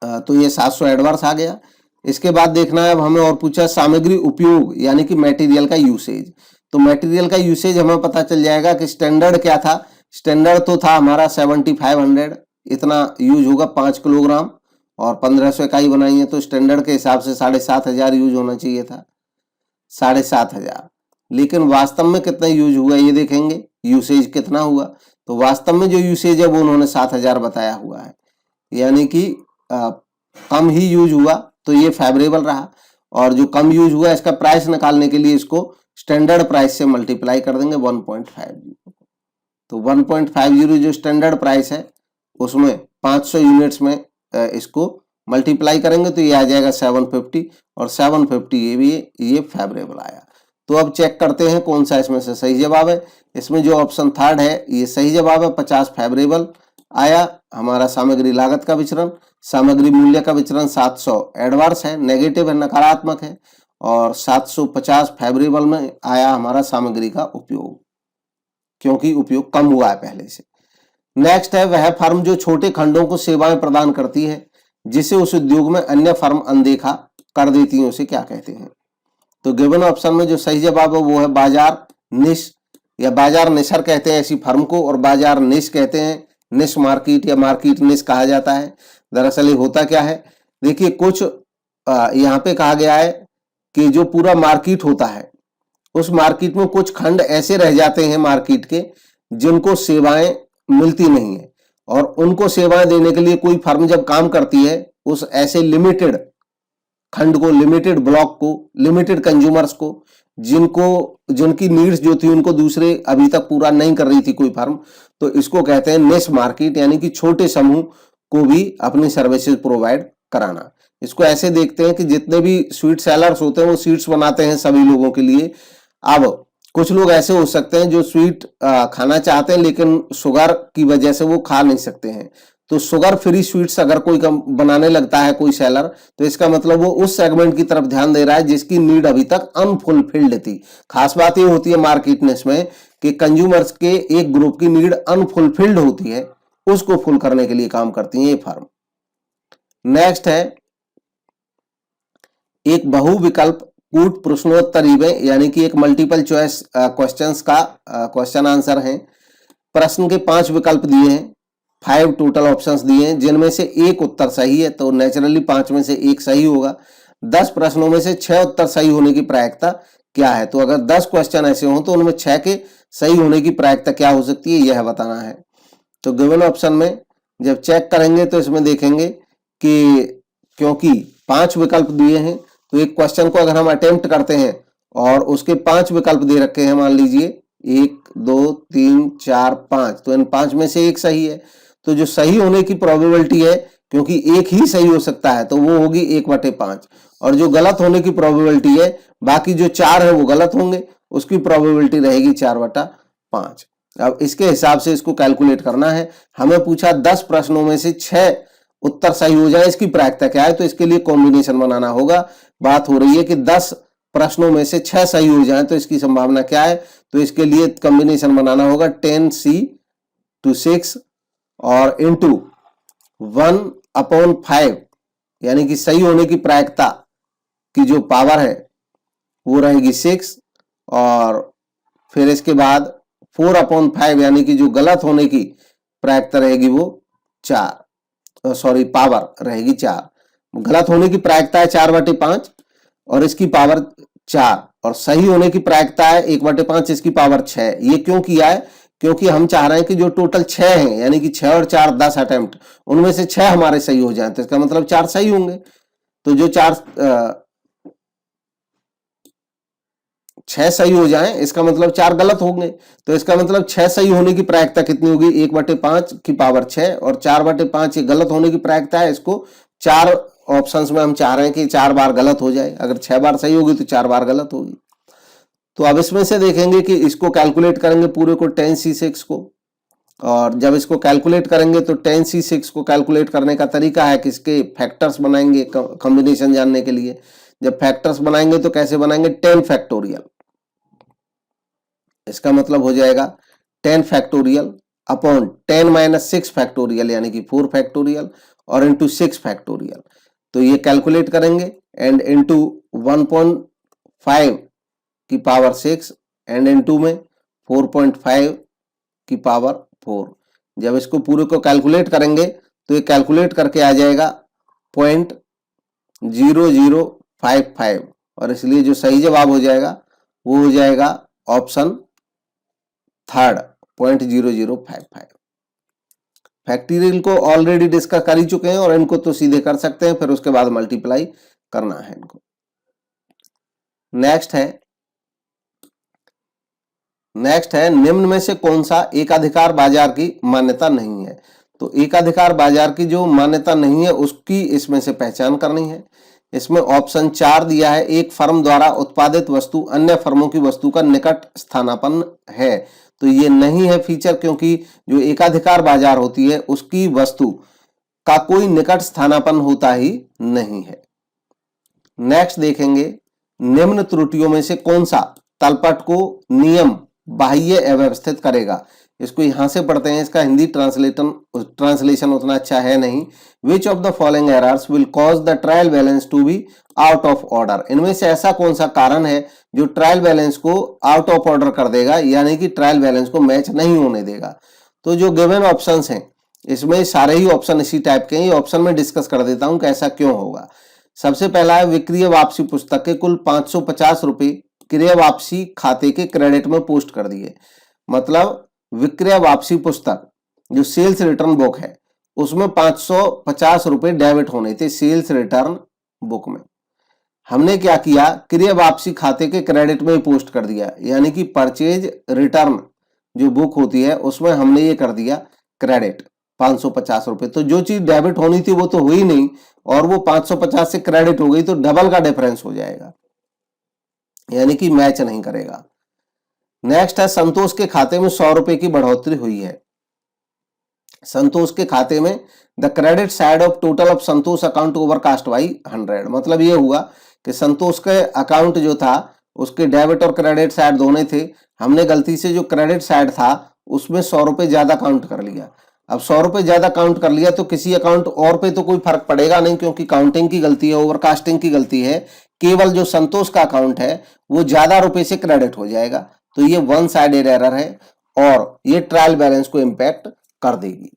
तो ये 700 एडवर्स आ गया। इसके बाद देखना है, अब हमें और पूछा सामग्री उपयोग, यानी कि मटेरियल का यूसेज। तो मटेरियल का यूसेज हमें पता चल जाएगा कि स्टैंडर्ड क्या था। स्टैंडर्ड तो था हमारा 7500, इतना यूज होगा 5 किलोग्राम, और 1500 इकाई बनाई है तो स्टैंडर्ड के हिसाब से 7500 यूज होना चाहिए था, 7500। लेकिन वास्तव में कितना यूज हुआ ये देखेंगे, यूसेज कितना हुआ। तो वास्तव में जो यूसेज है वो उन्होंने 7000 बताया हुआ है, यानी कि कम ही यूज हुआ, तो ये फेवरेबल रहा। और जो कम यूज हुआ इसका प्राइस निकालने के लिए इसको स्टैंडर्ड प्राइस से मल्टीप्लाई कर देंगे 1.50। तो 1.50 जो स्टैंडर्ड प्राइस है उसमें 500 यूनिट्स में इसको मल्टीप्लाई करेंगे तो ये आ जाएगा 750, और 750 ये फेवरेबल आया। तो अब चेक करते हैं कौन सा इसमें से सही जवाब है। इसमें जो ऑप्शन थर्ड है ये सही जवाब है, 50 फेवरेबल आया। हमारा सामग्री लागत का विचरण, सामग्री मूल्य का विचरण 700 एडवर्स है, नेगेटिव है, नकारात्मक है, और 750 फेवरेबल में आया हमारा सामग्री का उपयोग, क्योंकि उपयोग कम हुआ है पहले से। नेक्स्ट है वह फर्म जो छोटे खंडों को सेवाएं प्रदान करती है जिसे उस उद्योग में अन्य फर्म अनदेखा कर देती है, उसे क्या कहते हैं। तो गिवन ऑप्शन में जो सही जवाब है वो है बाजार निश या बाजार निशर कहते हैं ऐसी फर्म को, और बाजार निश कहते हैं, निश मार्केट या मार्केट निश कहा जाता है। दरअसल ये होता क्या है, देखिए कुछ यहाँ पे कहा गया है कि जो पूरा मार्केट होता है उस मार्केट में कुछ खंड ऐसे रह जाते हैं मार्केट के जिनको सेवाएं मिलती नहीं है, और उनको सेवाएं देने के लिए कोई फर्म जब काम करती है उस ऐसे लिमिटेड खंड को, लिमिटेड ब्लॉक को, लिमिटेड कंज्यूमर्स को, जिनकी नीड्स जो थी उनको दूसरे अभी तक पूरा नहीं कर रही थी कोई फर्म, तो इसको कहते हैं निश मार्केट, यानी कि छोटे समूह को भी अपनी सर्विसेज प्रोवाइड कराना। इसको ऐसे देखते हैं कि जितने भी स्वीट सेलर्स होते हैं वो स्वीट्स बनाते हैं सभी लोगों के लिए। अब कुछ लोग ऐसे हो सकते हैं जो स्वीट खाना चाहते हैं लेकिन शुगर की वजह से वो खा नहीं सकते हैं, तो शुगर फ्री स्वीट्स अगर कोई बनाने लगता है कोई सेलर, तो इसका मतलब वो उस सेगमेंट की तरफ ध्यान दे रहा है जिसकी नीड अभी तक अनफुलफिल्ड थी। खास बात ये होती है मार्केटनेस में कि कंज्यूमर्स के एक ग्रुप की नीड अनफुलफिल्ड होती है, उसको फुल करने के लिए काम करती है ये फर्म। नेक्स्ट है एक बहुविकल्प कूट प्रश्नोत्तरी में, यानी कि एक मल्टीपल चॉइस क्वेश्चंस का क्वेश्चन आंसर है। प्रश्न के 5 विकल्प दिए हैं, 5 टोटल ऑप्शंस दिए हैं, जिनमें से एक उत्तर सही है, तो नेचुरली 5 में से एक सही होगा। 10 प्रश्नों में से 6 उत्तर सही होने की प्रायिकता क्या है। तो अगर 10 क्वेश्चन ऐसे हों तो उनमें 6 के सही होने की प्रायिकता क्या हो सकती है, यह बताना है। तो गिवन ऑप्शन में जब चेक करेंगे तो इसमें देखेंगे कि क्योंकि 5 विकल्प दिए हैं तो एक क्वेश्चन को अगर हम अटेम्प्ट करते हैं और उसके 5 विकल्प दे रखे हैं, मान लीजिए 1 2 3 4 5, तो इन 5 में से एक सही है, तो जो सही होने की प्रोबेबिलिटी है, क्योंकि एक ही सही हो सकता है, तो वो होगी 1/5, और जो गलत होने की प्रोबेबिलिटी है, बाकी जो 4 है वो गलत होंगे, उसकी प्रोबेबिलिटी रहेगी 4/5। अब इसके हिसाब से इसको कैलकुलेट करना है। हमें पूछा 10 प्रश्नों में से 6 उत्तर सही हो जाए, इसकी प्रायिकता क्या है, तो इसके लिए कॉम्बिनेशन बनाना होगा। बात हो रही है कि 10 प्रश्नों में से 6 सही हो जाए तो इसकी संभावना क्या है, तो इसके लिए कॉम्बिनेशन बनाना होगा 10c/6 और इंटू 1/5, यानी कि सही होने की प्रायिकता की जो पावर है वो रहेगी 6, और फिर इसके बाद 4/5, यानी कि जो गलत होने की प्रायिकता रहेगी वो 4, पावर रहेगी 4। गलत होने की प्रायिकता है 4/5 और इसकी पावर 4, और सही होने की प्रायिकता है 1/5, इसकी पावर 6। ये क्यों किया है, क्योंकि हम चाह रहे हैं कि जो टोटल 6 हैं, यानी कि 6 और 4 10 अटेम्प्ट, उनमें से 6 हमारे सही हो जाए, तो इसका मतलब 4 सही होंगे। तो जो 6 सही हो जाएं, इसका मतलब 4 गलत होंगे, तो इसका मतलब 6 सही होने की प्रायिकता कितनी होगी, 1/5 की पावर 6, और 4/5 ये गलत होने की प्रायिकता है। इसको 4 ऑप्शंस में हम चाह रहे हैं कि 4 बार गलत हो जाए, अगर 6 बार सही होगी तो 4 बार गलत होगी। तो अब इसमें से देखेंगे कि इसको कैलकुलेट करेंगे पूरे को 10c6 को, और जब इसको कैलकुलेट करेंगे तो 10c6 को कैलकुलेट करने का तरीका है कि इसके फैक्टर्स बनाएंगे कॉम्बिनेशन जानने के लिए। जब फैक्टर्स बनाएंगे तो कैसे बनाएंगे, 10 फैक्टोरियल, इसका मतलब हो जाएगा 10 फैक्टोरियल अपॉन 10 - 6 फैक्टोरियल, यानी कि 4 फैक्टोरियल, और इंटू 6 फैक्टोरियल। तो ये कैलकुलेट करेंगे एंड इंटू 1.5 की पावर 6 एंड इंटू में 4.5 की पावर 4। जब इसको पूरे को कैलकुलेट करेंगे तो ये कैलकुलेट करके आ जाएगा 0.0055 और इसलिए जो सही जवाब हो जाएगा वो हो जाएगा ऑप्शन थर्ड 0.0055। फैक्टोरियल को ऑलरेडी डिस्कस कर ही चुके हैं और इनको तो सीधे कर सकते हैं, फिर उसके बाद मल्टीप्लाई करना है इनको। नेक्स्ट है निम्न में से कौन सा एकाधिकार बाजार की मान्यता नहीं है। तो एकाधिकार बाजार की जो मान्यता नहीं है उसकी इसमें से पहचान करनी है। इसमें ऑप्शन 4 दिया है, एक फर्म द्वारा उत्पादित वस्तु अन्य फर्मों की वस्तु का निकट स्थानापन्न है। तो ये नहीं है फीचर, क्योंकि जो एकाधिकार बाजार होती है उसकी वस्तु का कोई निकट स्थानापन्न होता ही नहीं है। नेक्स्ट देखेंगे, निम्न त्रुटियों में से कौन सा तलपट को नियम बाह्य अव्यवस्थित करेगा। इसको यहां से पढ़ते हैं, इसका हिंदी ट्रांसलेशन उतना अच्छा है नहीं। Which of the following errors will cause the trial balance to be out of order. इनमें से ऐसा कौन सा कारण है जो ट्रायल बैलेंस को आउट ऑफ ऑर्डर कर देगा, यानी कि ट्रायल बैलेंस को मैच नहीं होने देगा। तो जो गिवन ऑप्शंस हैं इसमें सारे ही ऑप्शन इसी टाइप के हैं। ये ऑप्शन में डिस्कस कर देता हूं कि ऐसा क्यों होगा। सबसे पहला है, विक्रय वापसी पुस्तक के कुल 550 रुपए क्रय वापसी खाते के क्रेडिट में पोस्ट कर दिए। मतलब विक्रय वापसी पुस्तक जो सेल्स रिटर्न बुक है उसमें 550 रुपए डेबिट होने थे सेल्स रिटर्न बुक में। हमने क्या किया, क्रय वापसी खाते के क्रेडिट में ही पोस्ट कर दिया, यानी कि परचेज रिटर्न जो बुक होती है उसमें हमने ये कर दिया क्रेडिट 550 रुपए। तो जो चीज डेबिट होनी थी वो तो हुई नहीं और वो 550 से क्रेडिट हो गई, तो डबल का डिफरेंस हो जाएगा, यानी कि मैच नहीं करेगा। नेक्स्ट है, संतोष के खाते में 100 रुपए की बढ़ोतरी हुई है। संतोष के खाते में the credit side of total of Santosh account overcast by 100। मतलब ये हुआ कि संतोष के अकाउंट जो था उसके डेबिट और क्रेडिट साइड दोनों थे, हमने गलती से जो क्रेडिट साइड था उसमें 100 रुपए ज्यादा काउंट कर लिया। अब 100 रुपए ज्यादा काउंट कर लिया तो किसी अकाउंट और पे तो कोई फर्क पड़ेगा नहीं, क्योंकि काउंटिंग की गलती है, ओवरकास्टिंग की गलती है। केवल जो संतोष का अकाउंट है वो ज्यादा रुपए से क्रेडिट हो जाएगा। तो ये वन साइडेड एरर है और ये ट्रायल बैलेंस को इंपैक्ट कर देगी।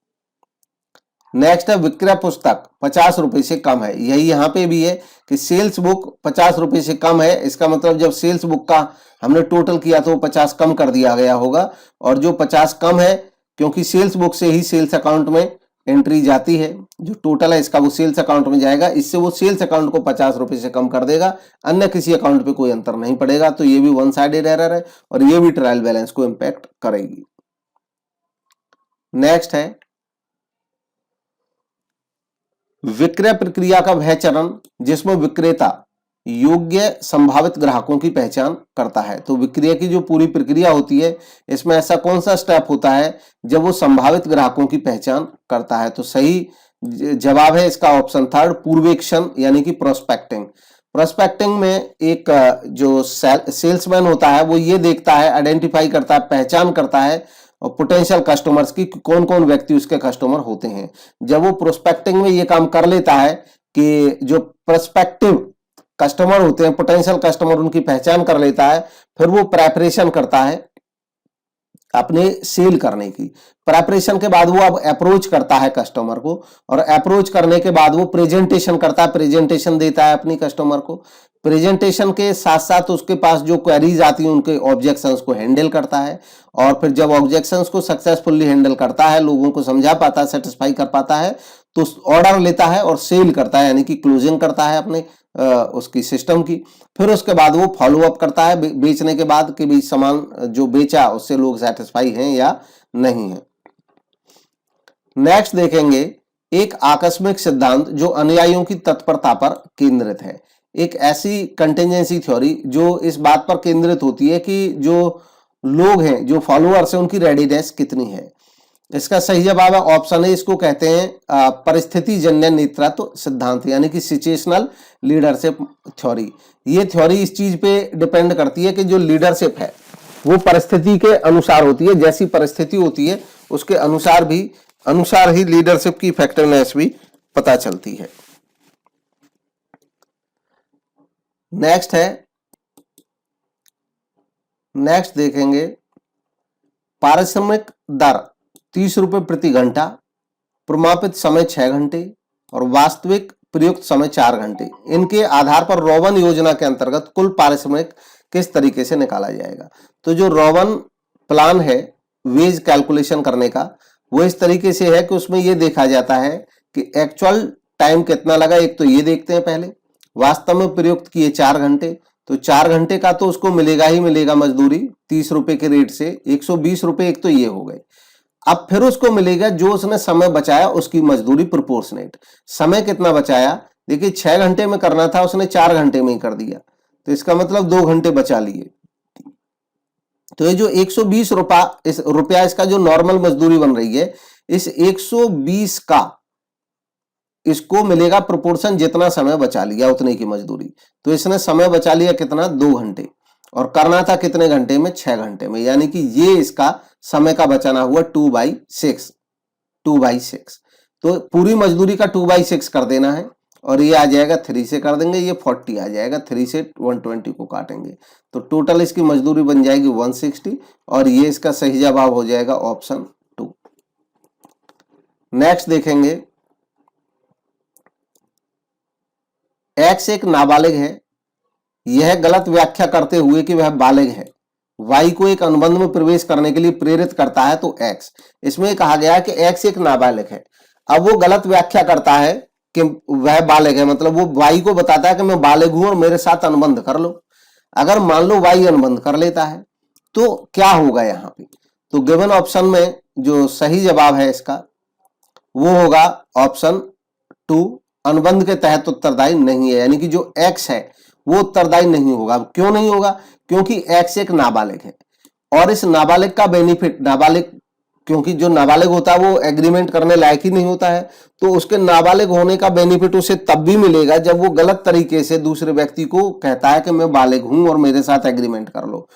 नेक्स्ट है, विक्रय पुस्तक 50 रुपए से कम है। यही यहां पे भी है कि सेल्स बुक 50 रुपए से कम है, इसका मतलब जब सेल्स बुक का हमने टोटल किया तो 50 कम कर दिया गया होगा, और जो 50 कम है क्योंकि सेल्स बुक से ही सेल्स अकाउंट में एंट्री जाती है, जो टोटल है इसका वो सेल्स अकाउंट में जाएगा, इससे वो सेल्स अकाउंट को 50 रुपए से कम कर देगा, अन्य किसी अकाउंट पे कोई अंतर नहीं पड़ेगा। तो ये भी वन साइडेड एरर है और ये भी ट्रायल बैलेंस को इंपैक्ट करेगी। नेक्स्ट है, विक्रय प्रक्रिया का वह चरण जिसमें विक्रेता योग्य संभावित ग्राहकों की पहचान करता है। तो विक्रय की जो पूरी प्रक्रिया होती है इसमें ऐसा कौन सा स्टेप होता है जब वो संभावित ग्राहकों की पहचान करता है। तो सही जवाब है इसका ऑप्शन थर्ड, पूर्वेक्षण यानी कि प्रोस्पेक्टिंग। प्रोस्पेक्टिंग में एक जो सेल्समैन होता है वो ये देखता है, आइडेंटिफाई करता है, पहचान करता है और पोटेंशियल कस्टमर्स की कौन कौन व्यक्ति उसके कस्टमर होते हैं। जब वो प्रोस्पेक्टिंग में ये काम कर लेता है कि जो प्रोस्पेक्टिव कस्टमर होते हैं, पोटेंशियल कस्टमर, उनकी पहचान कर लेता है, फिर वो प्रेपरेशन करता है अपने सेल करने की। प्रेपरेशन के बाद वो अब अप्रोच करता है कस्टमर को, और अप्रोच करने के बाद वो प्रेजेंटेशन करता है, प्रेजेंटेशन देता है अपनी कस्टमर को। प्रेजेंटेशन के साथ साथ उसके पास जो क्वेरीज आती हैं उनके ऑब्जेक्शंस को हैंडल करता है, और फिर जब ऑब्जेक्शंस को सक्सेसफुली हैंडल करता है, लोगों को समझा पाता है, सेटिस्फाई कर पाता है, तो ऑर्डर लेता है और सेल करता है, यानी कि क्लोजिंग करता है अपने उसकी सिस्टम की। फिर उसके बाद वो फॉलो अप करता है बेचने के बाद कि भी सामान जो बेचा उससे लोग सेटिस्फाई हैं या नहीं है। नेक्स्ट देखेंगे, एक आकस्मिक सिद्धांत जो अनुयायियों की तत्परता पर केंद्रित है। एक ऐसी कंटिजेंसी थ्योरी जो इस बात पर केंद्रित होती है कि जो लोग हैं, जो फॉलोअर्स हैं, उनकी रेडीनेस कितनी है। इसका सही जवाब है ऑप्शन ए, इसको कहते हैं परिस्थिति जन्य नेतृत्व सिद्धांत, यानी कि सिचुएशनल लीडरशिप थ्योरी। ये थ्योरी इस चीज पे डिपेंड करती है कि जो लीडरशिप है वो परिस्थिति के अनुसार होती है, जैसी परिस्थिति होती है उसके अनुसार ही लीडरशिप की इफेक्टिवनेस भी पता चलती है। नेक्स्ट देखेंगे, पारिश्रमिक दर 30 रुपए प्रति घंटा, प्रमापित समय 6 घंटे और वास्तविक प्रयुक्त समय 4 घंटे। इनके आधार पर रोवन योजना के अंतर्गत कुल पारिश्रमिक किस तरीके से निकाला जाएगा। तो जो रोवन प्लान है वेज कैलकुलेशन करने का, वो इस तरीके से है कि उसमें ये देखा जाता है कि एक्चुअल टाइम कितना लगा। एक तो ये देखते हैं पहले, वास्तव में प्रयुक्त किए 4 घंटे, तो 4 घंटे का तो उसको मिलेगा ही मिलेगा मजदूरी 30 रुपए के रेट से 120 रुपए, एक तो ये हो गए। अब फिर उसको मिलेगा जो उसने समय बचाया उसकी मजदूरी प्रोपोर्शनेट। समय कितना बचाया, देखिए 6 घंटे में करना था उसने 4 घंटे में ही कर दिया, तो इसका मतलब 2 घंटे बचा लिए। तो ये जो 120 रुपया इसका जो नॉर्मल मजदूरी बन रही है, इस 120 का इसको मिलेगा प्रोपोर्शन जितना समय बचा लिया उतने की मजदूरी। तो इसने समय बचा लिया कितना, 2 घंटे, और करना था कितने घंटे में, 6 घंटे में, यानी कि ये इसका समय का बचाना हुआ 2/6। तो पूरी मजदूरी का 2/6 कर देना है, और ये आ जाएगा 3 से कर देंगे, ये 40 आ जाएगा, 3 से 120 को काटेंगे, तो टोटल इसकी मजदूरी बन जाएगी 160, और ये इसका सही जवाब हो जाएगा ऑप्शन 2। नेक्स्ट देखेंगे, एक्स एक नाबालिग है, यह गलत व्याख्या करते हुए कि वह बालिग है वाई को एक अनुबंध में प्रवेश करने के लिए प्रेरित करता है, तो एक्स, इसमें कहा गया है कि एक्स एक नाबालिग है। अब वो गलत व्याख्या करता है कि वह बालिग है, मतलब वो वाई को बताता है कि मैं बालिग हूं और मेरे साथ अनुबंध कर लो। अगर मान लो वाई अनुबंध कर लेता है तो क्या होगा यहाँ पे, तो गिवन ऑप्शन में जो सही जवाब है इसका वो होगा ऑप्शन 2, अनुबंध के तहत उत्तरदायी नहीं है, यानी कि जो एक्स है वो उत्तरदायी नहीं होगा। क्यों नहीं होगा, क्योंकि एक्स एक नाबालिग है, और इस नाबालिग का बेनिफिट, नाबालिग क्योंकि जो नाबालिग होता है वो एग्रीमेंट करने लायक ही नहीं होता है, तो उसके नाबालिग होने का बेनिफिट उसे तब भी मिलेगा जब वो गलत तरीके से दूसरे व्यक्ति को कहता है कि मैं बालिग हूं और मेरे साथ एग्रीमेंट कर लो,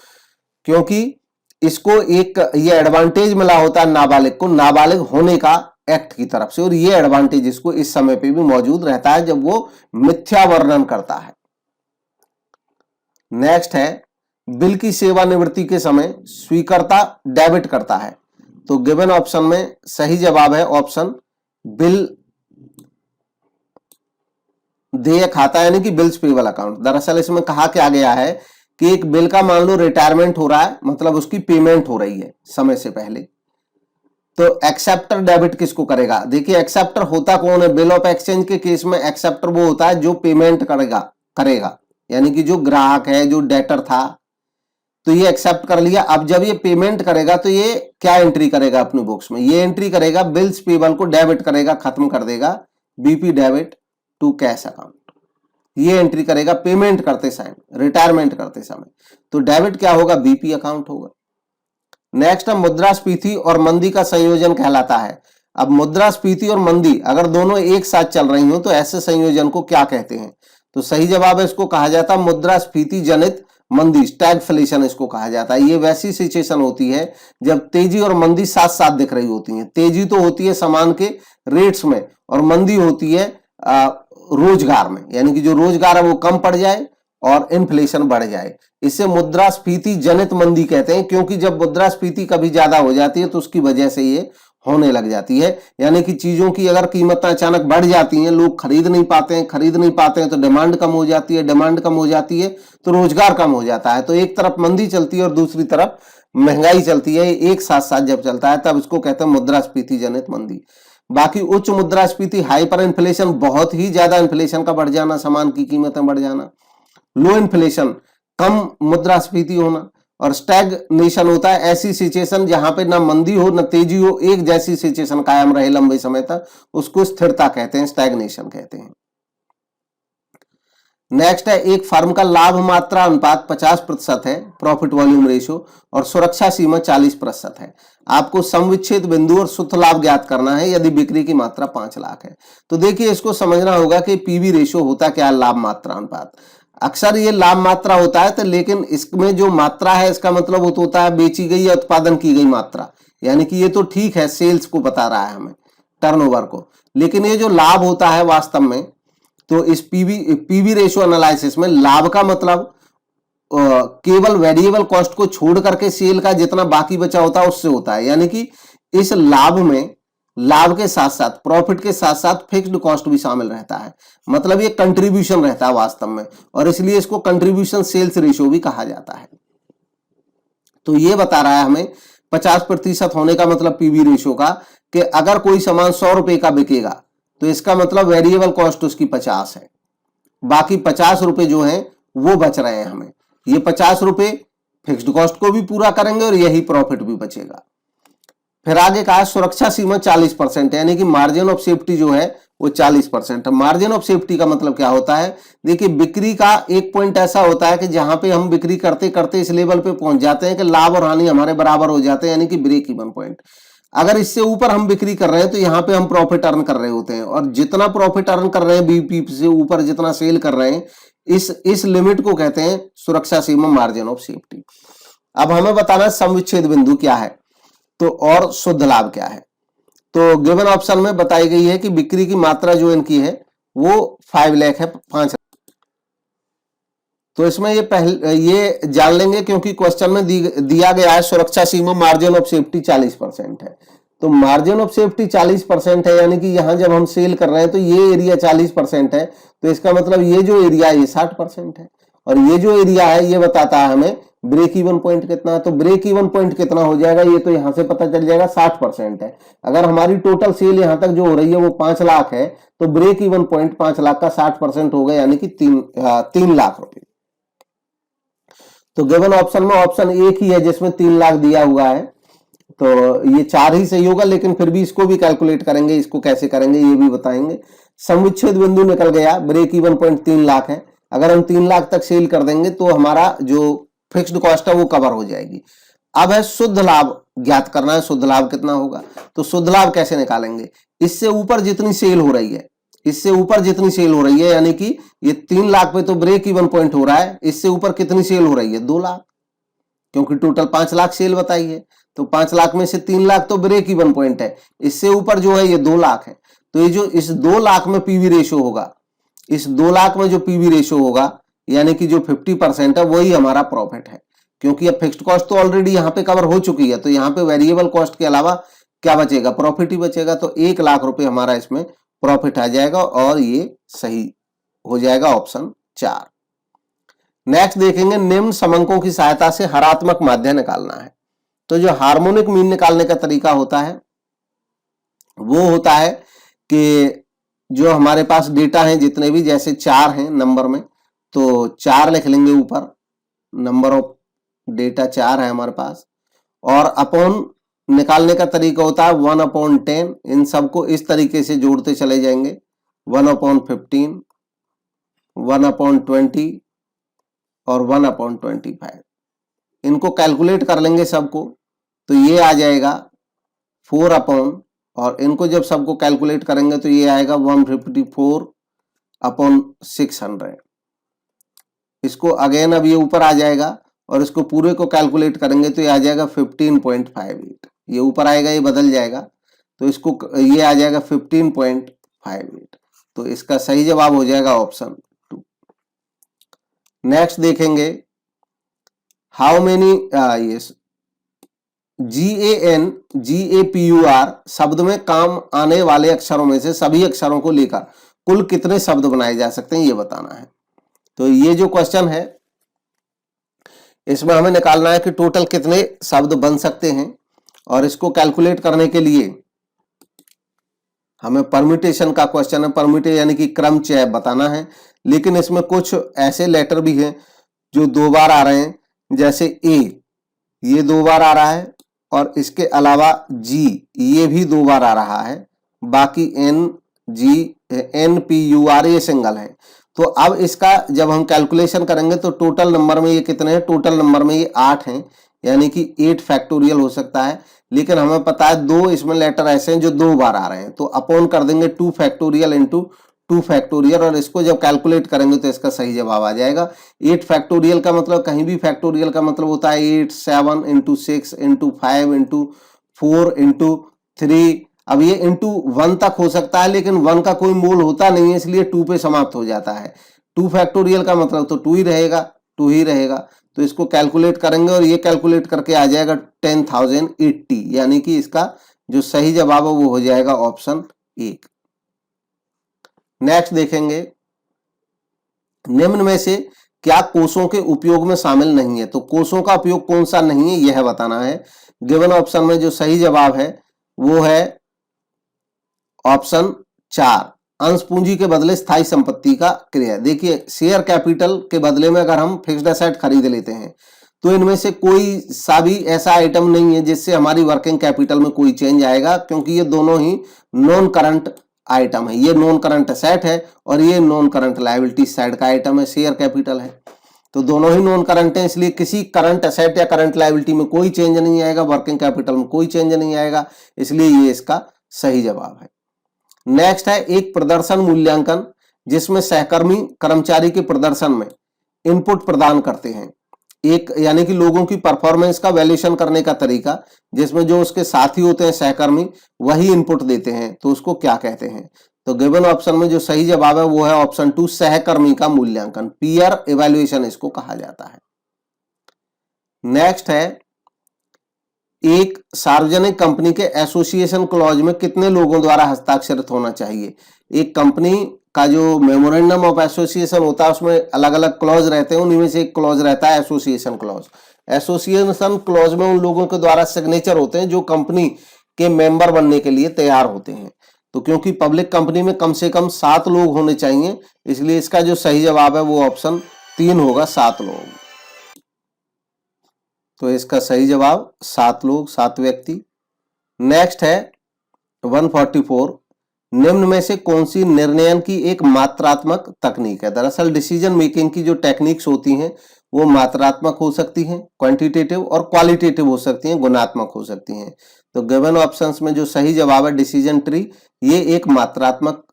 क्योंकि इसको एक ये एडवांटेज मिला होता है नाबालिग को, नाबालिग होने का एक्ट की तरफ से, और ये एडवांटेज इसको इस समय पे भी मौजूद रहता है जब वो मिथ्या वर्णन करता है। नेक्स्ट है, बिल की सेवानिवृत्ति के समय स्वीकर्ता डेबिट करता है, तो गिवन ऑप्शन में सही जवाब है ऑप्शन बिल देय खाता, यानी कि बिल्स पेबल अकाउंट। दरअसल इसमें कहा क्या गया है कि एक बिल का मान लो रिटायरमेंट हो रहा है, मतलब उसकी पेमेंट हो रही है समय से पहले, तो एक्सेप्टर डेबिट किसको करेगा। देखिए एक्सेप्टर होता कौन है, बिल ऑफ एक्सचेंज के केस में एक्सेप्टर वो होता है जो पेमेंट करेगा, यानी कि जो ग्राहक है, जो डेटर था, तो ये एक्सेप्ट कर लिया। अब जब ये पेमेंट करेगा तो ये क्या एंट्री करेगा अपनी बुक्स में, ये एंट्री करेगा बिल्स पेबल को डेबिट करेगा, खत्म कर देगा, BP debit to cash account, ये एंट्री करेगा पेमेंट करते समय, रिटायरमेंट करते समय, तो डेबिट क्या होगा, बीपी अकाउंट होगा। नेक्स्ट है, मुद्रास्फीति और मंदी का संयोजन कहलाता है। अब मुद्रास्फीति और मंदी अगर दोनों एक साथ चल रही हो तो ऐसे संयोजन को क्या कहते हैं, तो सही जवाब है इसको कहा जाता है मुद्रास्फीति जनित मंदी, स्टैगफ्लेशन इसको कहा जाता है। ये वैसी सिचुएशन होती है जब तेजी और मंदी साथ साथ दिख रही होती है। तेजी तो होती है सामान के रेट्स में, और मंदी होती है रोजगार में, यानी कि जो रोजगार है वो कम पड़ जाए और इन्फ्लेशन बढ़ जाए। इसे मुद्रास्फीति जनित मंदी कहते हैं, क्योंकि जब मुद्रास्फीति कभी ज्यादा हो जाती है तो उसकी वजह से ये होने लग जाती है, यानी कि चीजों की अगर कीमतें अचानक बढ़ जाती हैं, लोग खरीद नहीं पाते हैं तो डिमांड कम हो जाती है, डिमांड कम हो जाती है तो रोजगार कम हो जाता है। तो एक तरफ मंदी चलती है और दूसरी तरफ महंगाई चलती है, एक साथ साथ जब चलता है तब इसको कहते हैं मुद्रास्फीति जनित मंदी। बाकी उच्च मुद्रास्फीति, हाइपर इन्फ्लेशन, बहुत ही ज्यादा इन्फ्लेशन का बढ़ जाना, सामान की कीमतें बढ़ जाना। लो इन्फ्लेशन, कम मुद्रास्फीति होना। और स्टैग्नेशन होता है ऐसी सिचुएशन जहां पे ना मंदी हो ना तेजी हो, एक जैसी सिचुएशन कायम रहे लंबे समय तक, उसको स्थिरता कहते हैं, स्टैग्नेशन कहते हैं। नेक्स्ट है, एक फर्म का लाभ मात्रा अनुपात 50% है, प्रॉफिट वॉल्यूम रेशियो, और सुरक्षा सीमा 40% है। आपको समविच्छेद बिंदु और शुद्ध लाभ ज्ञात करना है यदि बिक्री की मात्रा 5 लाख है। तो देखिए इसको समझना होगा कि पीवी रेशियो होता क्या है, लाभ मात्रा अनुपात। अक्सर ये लाभ मात्रा होता है, तो लेकिन इसमें जो मात्रा है इसका मतलब होता है बेची गई या उत्पादन की गई मात्रा, यानी कि ये तो ठीक है सेल्स को बता रहा है हमें, टर्नओवर को, लेकिन ये जो लाभ होता है वास्तव में, तो इस पीवी रेशियो एनालिसिस में लाभ का मतलब केवल वेरिएबल कॉस्ट को छोड़ करके सेल का जितना बाकी बचा होता है उससे होता है, यानी कि इस लाभ में लाभ के साथ साथ, प्रॉफिट के साथ साथ फिक्स्ड कॉस्ट भी शामिल रहता है, मतलब ये कंट्रीब्यूशन रहता है वास्तव में, और इसलिए इसको कंट्रीब्यूशन सेल्स रेशियो भी कहा जाता है। तो ये बता रहा है हमें 50% होने का मतलब पीवी रेशियो का, कि अगर कोई सामान 100 रुपए का बिकेगा तो इसका मतलब वेरिएबल कॉस्ट उसकी 50 है, बाकी 50 रुपए जो है वो बच रहे हैं हमें। ये 50 रुपए फिक्स्ड कॉस्ट को भी पूरा करेंगे और यही प्रॉफिट भी बचेगा। फिर आगे कहा सुरक्षा सीमा 40% है, यानी कि मार्जिन ऑफ सेफ्टी जो है वो 40% है। मार्जिन ऑफ सेफ्टी का मतलब क्या होता है? देखिए, बिक्री का एक पॉइंट ऐसा होता है कि जहां पे हम बिक्री करते करते इस लेवल पे पहुंच जाते हैं कि लाभ और हानि हमारे बराबर हो जाते हैं, यानी कि ब्रेक इवन पॉइंट। अगर इससे ऊपर हम बिक्री कर रहे हैं तो यहाँ पे हम प्रॉफिट अर्न कर रहे होते हैं, और जितना प्रॉफिट अर्न कर रहे हैं, बीपी से ऊपर जितना सेल कर रहे हैं, इस लिमिट को कहते हैं सुरक्षा सीमा, मार्जिन ऑफ सेफ्टी। अब हमें बताना है सम विच्छेद बिंदु क्या है तो और शुद्ध लाभ क्या है। तो गिवन ऑप्शन में बताई गई है कि बिक्री की मात्रा जो इनकी है वो 5 लाख है, 5। तो इसमें ये जान लेंगे क्योंकि क्वेश्चन में दिया गया है सुरक्षा सीमा मार्जिन ऑफ सेफ्टी 40% है। तो मार्जिन ऑफ सेफ्टी 40% है, यानी कि यहां जब हम सेल कर रहे हैं तो ये एरिया 40% है, तो इसका मतलब ये जो एरिया है ये 60% है, और ये जो एरिया है ये बताता है हमें ब्रेक इवन पॉइंट कितना है। तो ब्रेक इवन पॉइंट कितना हो जाएगा ये तो यहां से पता चल जाएगा, 60% है। अगर हमारी टोटल सेल यहां तक जो हो रही है वो 5 लाख है, तो ब्रेक इवन पॉइंट 5 लाख का 60% हो गया, यानी कि 3 लाख रुपए। तो गिवन ऑप्शन में ऑप्शन एक ही है जिसमें 3 लाख दिया हुआ है, तो ये 4 ही सही होगा, लेकिन फिर भी इसको भी कैलकुलेट करेंगे, इसको कैसे करेंगे ये भी बताएंगे। समुच्छेद बिंदु निकल गया, ब्रेक इवन पॉइंट 3 लाख है। अगर हम 3 लाख तक सेल कर देंगे तो हमारा जो फिक्स्ड कॉस्ट है वो कवर हो जाएगी। अब है शुद्ध लाभ ज्ञात करना है, शुद्ध लाभ कितना होगा। तो शुद्ध लाभ कैसे निकालेंगे? इससे ऊपर जितनी सेल हो रही है, इससे ऊपर जितनी सेल हो रही है, यानी कि ये 3 लाख पे तो ब्रेक इवन पॉइंट हो रहा है, इससे ऊपर कितनी सेल हो रही है? 2 लाख, क्योंकि टोटल 5 लाख सेल बताई है, तो 5 लाख में से 3 लाख तो ब्रेक इवन पॉइंट है, इससे ऊपर जो है ये 2 लाख है। तो ये जो इस 2 लाख में पीवी रेशियो होगा, इस 2 लाख में जो पीवी रेशियो होगा, यानी कि जो 50% है वही हमारा प्रॉफिट है, क्योंकि अब फिक्स्ड कॉस्ट तो ऑलरेडी यहाँ पे कवर हो चुकी है, तो यहाँ पे वेरिएबल कॉस्ट के अलावा क्या बचेगा? प्रॉफिट ही बचेगा। तो 1 लाख रुपए हमारा इसमें प्रॉफिट आ जाएगा, और ये सही हो जाएगा ऑप्शन 4। नेक्स्ट देखेंगे, निम्न समंकों की सहायता से हरात्मक माध्य निकालना है। तो जो हार्मोनिक मीन निकालने का तरीका होता है वो होता है कि जो हमारे पास डेटा है जितने भी, जैसे 4 हैं नंबर में, तो 4 लिख लेंगे ऊपर, नंबर ऑफ डेटा 4 है हमारे पास, और अपॉन निकालने का तरीका होता है 1/10। इन सबको इस तरीके से जोड़ते चले जाएंगे, 1/15, 1/20 और 1/25। इनको कैलकुलेट कर लेंगे सबको, तो ये आ जाएगा 4 और इनको जब सबको कैलकुलेट करेंगे तो ये आएगा 154/600। इसको अगेन अब ये ऊपर आ जाएगा, और इसको पूरे को कैलकुलेट करेंगे तो ये आ जाएगा 15.58। ये ऊपर आएगा, ये बदल जाएगा, तो इसको ये आ जाएगा 15.58। तो इसका सही जवाब हो जाएगा ऑप्शन 2। नेक्स्ट देखेंगे, how many yes GAN GAPUR शब्द में काम आने वाले अक्षरों में से सभी अक्षरों को लेकर कुल कितने शब्द बनाए जा सकते हैं ये बताना है। तो ये जो क्वेश्चन है इसमें हमें निकालना है कि टोटल कितने शब्द बन सकते हैं, और इसको कैलकुलेट करने के लिए हमें परम्यूटेशन का क्वेश्चन है, परम्यूटेशन यानी कि क्रम चय बताना है। लेकिन इसमें कुछ ऐसे लेटर भी हैं जो 2 बार आ रहे हैं, जैसे A ये 2 बार आ रहा है, और इसके अलावा G ये भी 2 बार आ रहा है, बाकी NPUR ये सिंगल है। तो अब इसका जब हम कैलकुलेशन करेंगे तो टोटल नंबर में ये कितने हैं? टोटल नंबर में ये 8 हैं, यानी कि 8 फैक्टोरियल हो सकता है। लेकिन हमें पता है 2 इसमें लेटर ऐसे हैं जो 2 बार आ रहे हैं, तो अपॉन कर देंगे 2 फैक्टोरियल इंटू 2 फैक्टोरियल, और इसको जब कैलकुलेट करेंगे तो इसका सही जवाब आ जाएगा। 8 फैक्टोरियल का मतलब, कहीं भी फैक्टोरियल का मतलब होता है 8, 7 इंटू 6 इंटू 5 इंटू 4 इंटू 3। अब ये इंटू 1 तक हो सकता है, लेकिन 1 का कोई मूल होता नहीं है, इसलिए 2 पे समाप्त हो जाता है। 2 फैक्टोरियल का मतलब तो 2 ही रहेगा, 2 ही रहेगा। तो इसको कैलकुलेट करेंगे और ये कैलकुलेट करके आ जाएगा 10,080, यानी कि इसका जो सही जवाब है वो हो जाएगा ऑप्शन 1। नेक्स्ट देखेंगे, निम्न में से क्या कोषों के उपयोग में शामिल नहीं है? तो कोषों का उपयोग कौन सा नहीं है यह बताना है। गिवन ऑप्शन में जो सही जवाब है वो है ऑप्शन 4, अंश पूंजी के बदले स्थायी संपत्ति का क्रय। देखिए, शेयर कैपिटल के बदले में अगर हम फिक्स्ड एसेट खरीद लेते हैं तो इनमें से कोई सा भी ऐसा आइटम नहीं है जिससे हमारी वर्किंग कैपिटल में कोई चेंज आएगा, क्योंकि ये दोनों ही नॉन करंट आइटम है। ये नॉन करंट एसेट है और ये नॉन करंट लायबिलिटी साइड का आइटम है, शेयर कैपिटल है। तो दोनों ही नॉन करंट है, इसलिए किसी करंट एसेट या करंट लायबिलिटी में कोई चेंज नहीं आएगा, वर्किंग कैपिटल में कोई चेंज नहीं आएगा, इसलिए ये इसका सही जवाब है। नेक्स्ट है, एक प्रदर्शन मूल्यांकन जिसमें सहकर्मी कर्मचारी के प्रदर्शन में इनपुट प्रदान करते हैं। एक यानी कि लोगों की परफॉर्मेंस का वैल्यूएशन करने का तरीका, जिसमें जो उसके साथी होते हैं सहकर्मी वही इनपुट देते हैं, तो उसको क्या कहते हैं? तो गिवन ऑप्शन में जो सही जवाब है वो है ऑप्शन 2, सहकर्मी का मूल्यांकन, पीयर इवैल्यूएशन इसको कहा जाता है। नेक्स्ट है, एक सार्वजनिक कंपनी के एसोसिएशन क्लॉज में कितने लोगों द्वारा हस्ताक्षरित होना चाहिए? एक कंपनी का जो मेमोरेंडम ऑफ एसोसिएशन होता है उसमें अलग अलग क्लॉज रहते हैं, उन्हीं में से एक क्लॉज रहता है एसोसिएशन क्लॉज। एसोसिएशन क्लॉज में उन लोगों के द्वारा सिग्नेचर होते हैं जो कंपनी के मेंबर बनने के लिए तैयार होते हैं। तो क्योंकि पब्लिक कंपनी में कम से कम 7 लोग होने चाहिए, इसलिए इसका जो सही जवाब है वो ऑप्शन 3 होगा, 7 लोग। तो इसका सही जवाब 7 लोग, 7 व्यक्ति। नेक्स्ट है 144, निम्न में से कौन सी निर्णयन की एक मात्रात्मक तकनीक है? दरअसल डिसीजन मेकिंग की जो टेक्निक्स होती हैं वो मात्रात्मक हो सकती हैं, क्वांटिटेटिव, और क्वालिटेटिव हो सकती हैं, गुणात्मक हो सकती हैं। तो गिवन ऑप्शंस में जो सही जवाब है डिसीजन ट्री, ये एक मात्रात्मक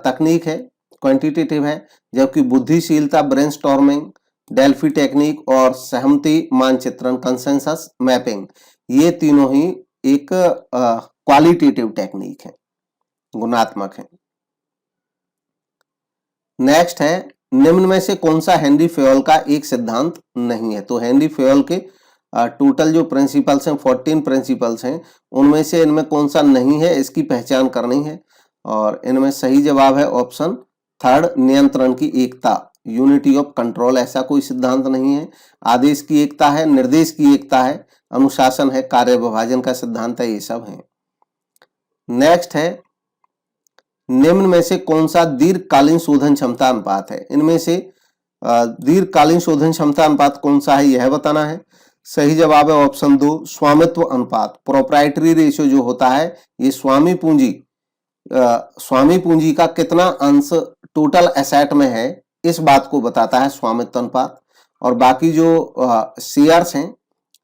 तकनीक है, क्वांटिटेटिव है, जबकि बुद्धिशीलता, ब्रेनस्टॉर्मिंग, डेल्फी टेक्निक और सहमति मानचित्रण, कंसेंसस मैपिंग, ये तीनों ही एक क्वालिटेटिव टेक्निक है, गुणात्मक है। नेक्स्ट है, निम्न में से कौन सा हेनरी फेयोल का एक सिद्धांत नहीं है? तो हेनरी फेयोल के टोटल जो प्रिंसिपल्स हैं 14 प्रिंसिपल्स हैं, उनमें से इनमें कौन सा नहीं है इसकी पहचान करनी है, और इनमें सही जवाब है ऑप्शन 3, नियंत्रण की एकता, यूनिटी ऑफ कंट्रोल। ऐसा कोई सिद्धांत नहीं है। आदेश की एकता है, निर्देश की एकता है, अनुशासन है, कार्य विभाजन का सिद्धांत है, ये सब है। नेक्स्ट है, निम्न में से कौन सा दीर्घकालीन शोधन क्षमता अनुपात है? इनमें से दीर्घकालीन शोधन क्षमता अनुपात कौन सा है यह बताना है। सही जवाब है ऑप्शन 2, स्वामित्व अनुपात। प्रोप्राइटरी रेशियो जो होता है ये स्वामी पूंजी का कितना अंश टोटल एसेट में है इस बात को बताता है स्वामित्व अनुपात। और बाकी जो शेयर्स हैं,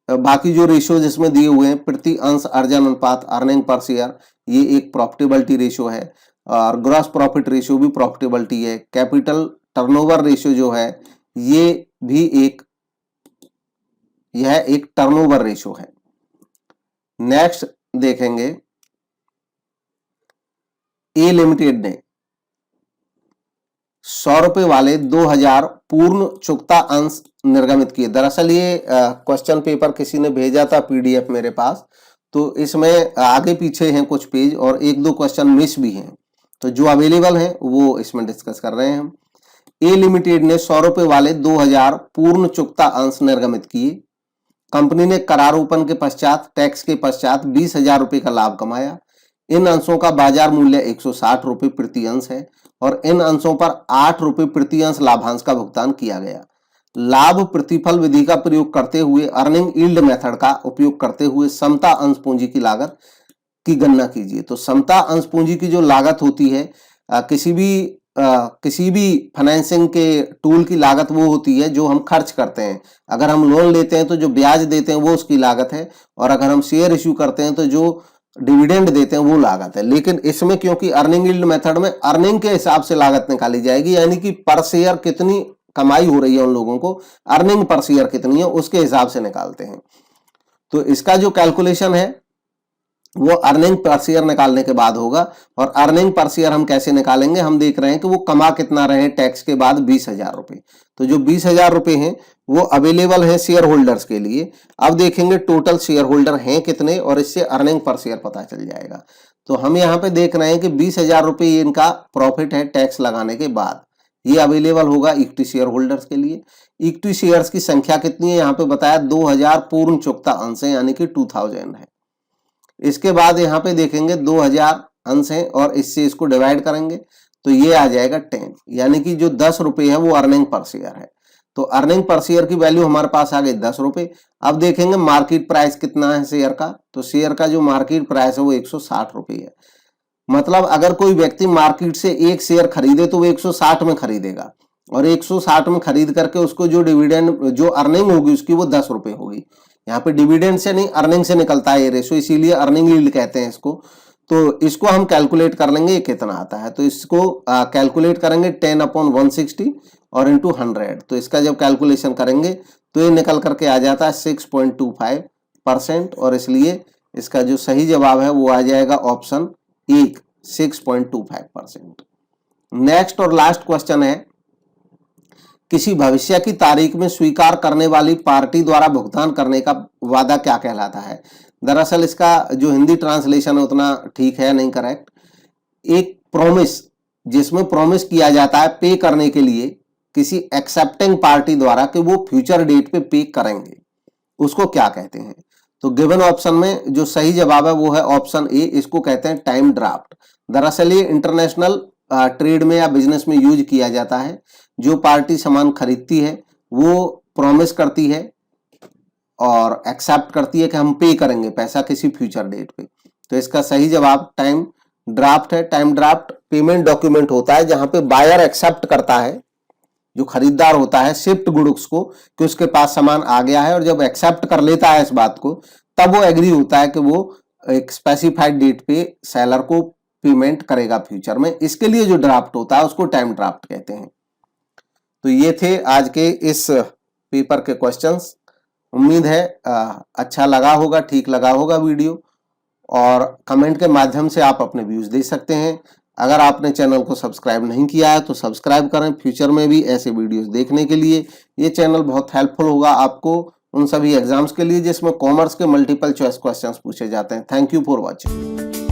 बाकी जो रेशियो जिसमें दिए हुए हैं, प्रति अंश अर्जन अनुपात, अर्निंग पर शेयर, ये एक प्रॉफिटेबिलिटी रेशियो है, और ग्रॉस प्रॉफिट रेशियो भी प्रॉफिटेबिलिटी है। कैपिटल टर्नओवर रेशियो जो है ये भी यह एक टर्नओवर रेशियो है। नेक्स्ट देखेंगे, ए लिमिटेड ने 100 रुपए वाले 2000 पूर्ण चुकता अंश निर्गमित किए। दरअसल ये क्वेश्चन पेपर किसी ने भेजा था पीडीएफ मेरे पास, तो इसमें आगे पीछे हैं कुछ पेज और 1-2 क्वेश्चन मिस भी हैं, तो जो अवेलेबल हैं वो इसमें डिस्कस कर रहे हैं हम। ए लिमिटेड ने 100 रुपए वाले 2000 पूर्ण चुकता अंश निर्गमित किए। कंपनी ने करारोपण के पश्चात, टैक्स के पश्चात 20,000 रुपए का लाभ कमाया। इन अंशों का बाजार मूल्य 160 रुपए प्रति अंश है और इन अंशों पर 8 रुपए प्रति अंश लाभांश का भुगतान किया गया। लाभ प्रतिफल विधि का प्रयोग करते हुए, अर्निंग यील्ड मेथड का उपयोग करते हुए समता अंश पूंजी की लागत की गणना कीजिए। तो समता अंश पूंजी की जो लागत होती है, किसी भी फाइनेंसिंग के टूल की लागत वो होती है जो हम खर्च करते हैं। अगर हम लोन लेते हैं तो जो ब्याज देते हैं वो उसकी लागत है, और अगर हम शेयर इश्यू करते हैं तो जो डिविडेंड देते हैं वो लागत है। लेकिन इसमें क्योंकि अर्निंग यील्ड मेथड में अर्निंग के हिसाब से लागत निकाली जाएगी, यानी कि पर शेयर कितनी कमाई हो रही है उन लोगों को, अर्निंग पर शेयर कितनी है उसके हिसाब से निकालते हैं। तो इसका जो कैलकुलेशन है वो अर्निंग पर शेयर निकालने के बाद होगा। और अर्निंग पर शेयर हम कैसे निकालेंगे, हम देख रहे हैं कि वो कमा कितना रहे हैं टैक्स के बाद 20,000 रुपए। तो जो 20,000 रुपए हैं वो अवेलेबल है शेयर होल्डर्स के लिए। अब देखेंगे टोटल शेयर होल्डर हैं कितने और इससे अर्निंग पर शेयर पता चल जाएगा। तो हम यहाँ पे देख रहे हैं कि 20,000 रुपए इनका प्रॉफिट है टैक्स लगाने के बाद, ये अवेलेबल होगा इक्विटी शेयर होल्डर्स के लिए। इक्विटी शेयर्स की संख्या कितनी है, यहाँ पे बताया 2000 पूर्ण चुकता अंश है, यानी कि 2000 है। इसके बाद यहाँ पे देखेंगे 2000 अंश है और इससे इसको डिवाइड करेंगे तो ये आ जाएगा 10, यानी कि जो 10 रुपए है वो अर्निंग पर शेयर है। तो अर्निंग पर शेयर की वैल्यू हमारे पास आ गई 10 रुपए। अब देखेंगे मार्केट प्राइस कितना है शेयर का, तो शेयर का जो मार्केट प्राइस है वो 160 रुपए है। मतलब अगर कोई व्यक्ति मार्केट से एक शेयर खरीदे तो वो 160 में खरीदेगा और 160 में खरीद करके उसको जो डिविडेंड जो अर्निंग होगी उसकी वो 10 रुपए होगी। यहाँ पे डिविडेंड से नहीं अर्निंग से निकलता है ये रेशो, इसीलिए अर्निंग यील्ड कहते हैं इसको। तो इसको हम कैलकुलेट कर लेंगे ये कितना आता है, तो इसको कैलकुलेट करेंगे 10/160 और इंटू 100। तो इसका जब कैलकुलेशन करेंगे तो ये निकल करके आ जाता है 6.25% और इसलिए इसका जो सही जवाब है वो आ जाएगा ऑप्शन 1, 6.25%। नेक्स्ट और लास्ट क्वेश्चन है, किसी भविष्य की तारीख में स्वीकार करने वाली पार्टी द्वारा भुगतान करने का वादा क्या कहलाता है। दरअसल इसका जो हिंदी ट्रांसलेशन है उतना ठीक है नहीं, करेक्ट। एक प्रॉमिस, जिसमें प्रॉमिस किया जाता है पे करने के लिए किसी एक्सेप्टिंग पार्टी द्वारा कि वो फ्यूचर डेट पे पे करेंगे, उसको क्या कहते हैं। तो गिवन ऑप्शन में जो सही जवाब है वो है ऑप्शन ए, इसको कहते हैं टाइम ड्राफ्ट। दरअसल ये इंटरनेशनल ट्रेड में या बिजनेस में यूज किया जाता है। जो पार्टी सामान खरीदती है वो प्रॉमिस करती है और एक्सेप्ट करती है कि हम पे करेंगे पैसा किसी फ्यूचर डेट पे। तो इसका सही जवाब टाइम ड्राफ्ट है। टाइम ड्राफ्ट पेमेंट डॉक्यूमेंट होता है जहां पे बायर एक्सेप्ट करता है, जो खरीदार होता है शिफ्ट गुड्स को, कि उसके पास सामान आ गया है, और जब एक्सेप्ट कर लेता है इस बात को तब वो एग्री होता है कि वो एक स्पेसिफाइड डेट पे सेलर को पेमेंट करेगा फ्यूचर में। इसके लिए जो ड्राफ्ट होता है उसको टाइम ड्राफ्ट कहते हैं। तो ये थे आज के इस पेपर के क्वेश्चंस। उम्मीद है अच्छा लगा होगा, ठीक लगा होगा वीडियो, और कमेंट के माध्यम से आप अपने व्यूज दे सकते हैं। अगर आपने चैनल को सब्सक्राइब नहीं किया है तो सब्सक्राइब करें फ्यूचर में भी ऐसे वीडियोस देखने के लिए। ये चैनल बहुत हेल्पफुल होगा आपको उन सभी एग्जाम्स के लिए जिसमें कॉमर्स के मल्टीपल चॉइस क्वेश्चंस पूछे जाते हैं। Thank you for watching.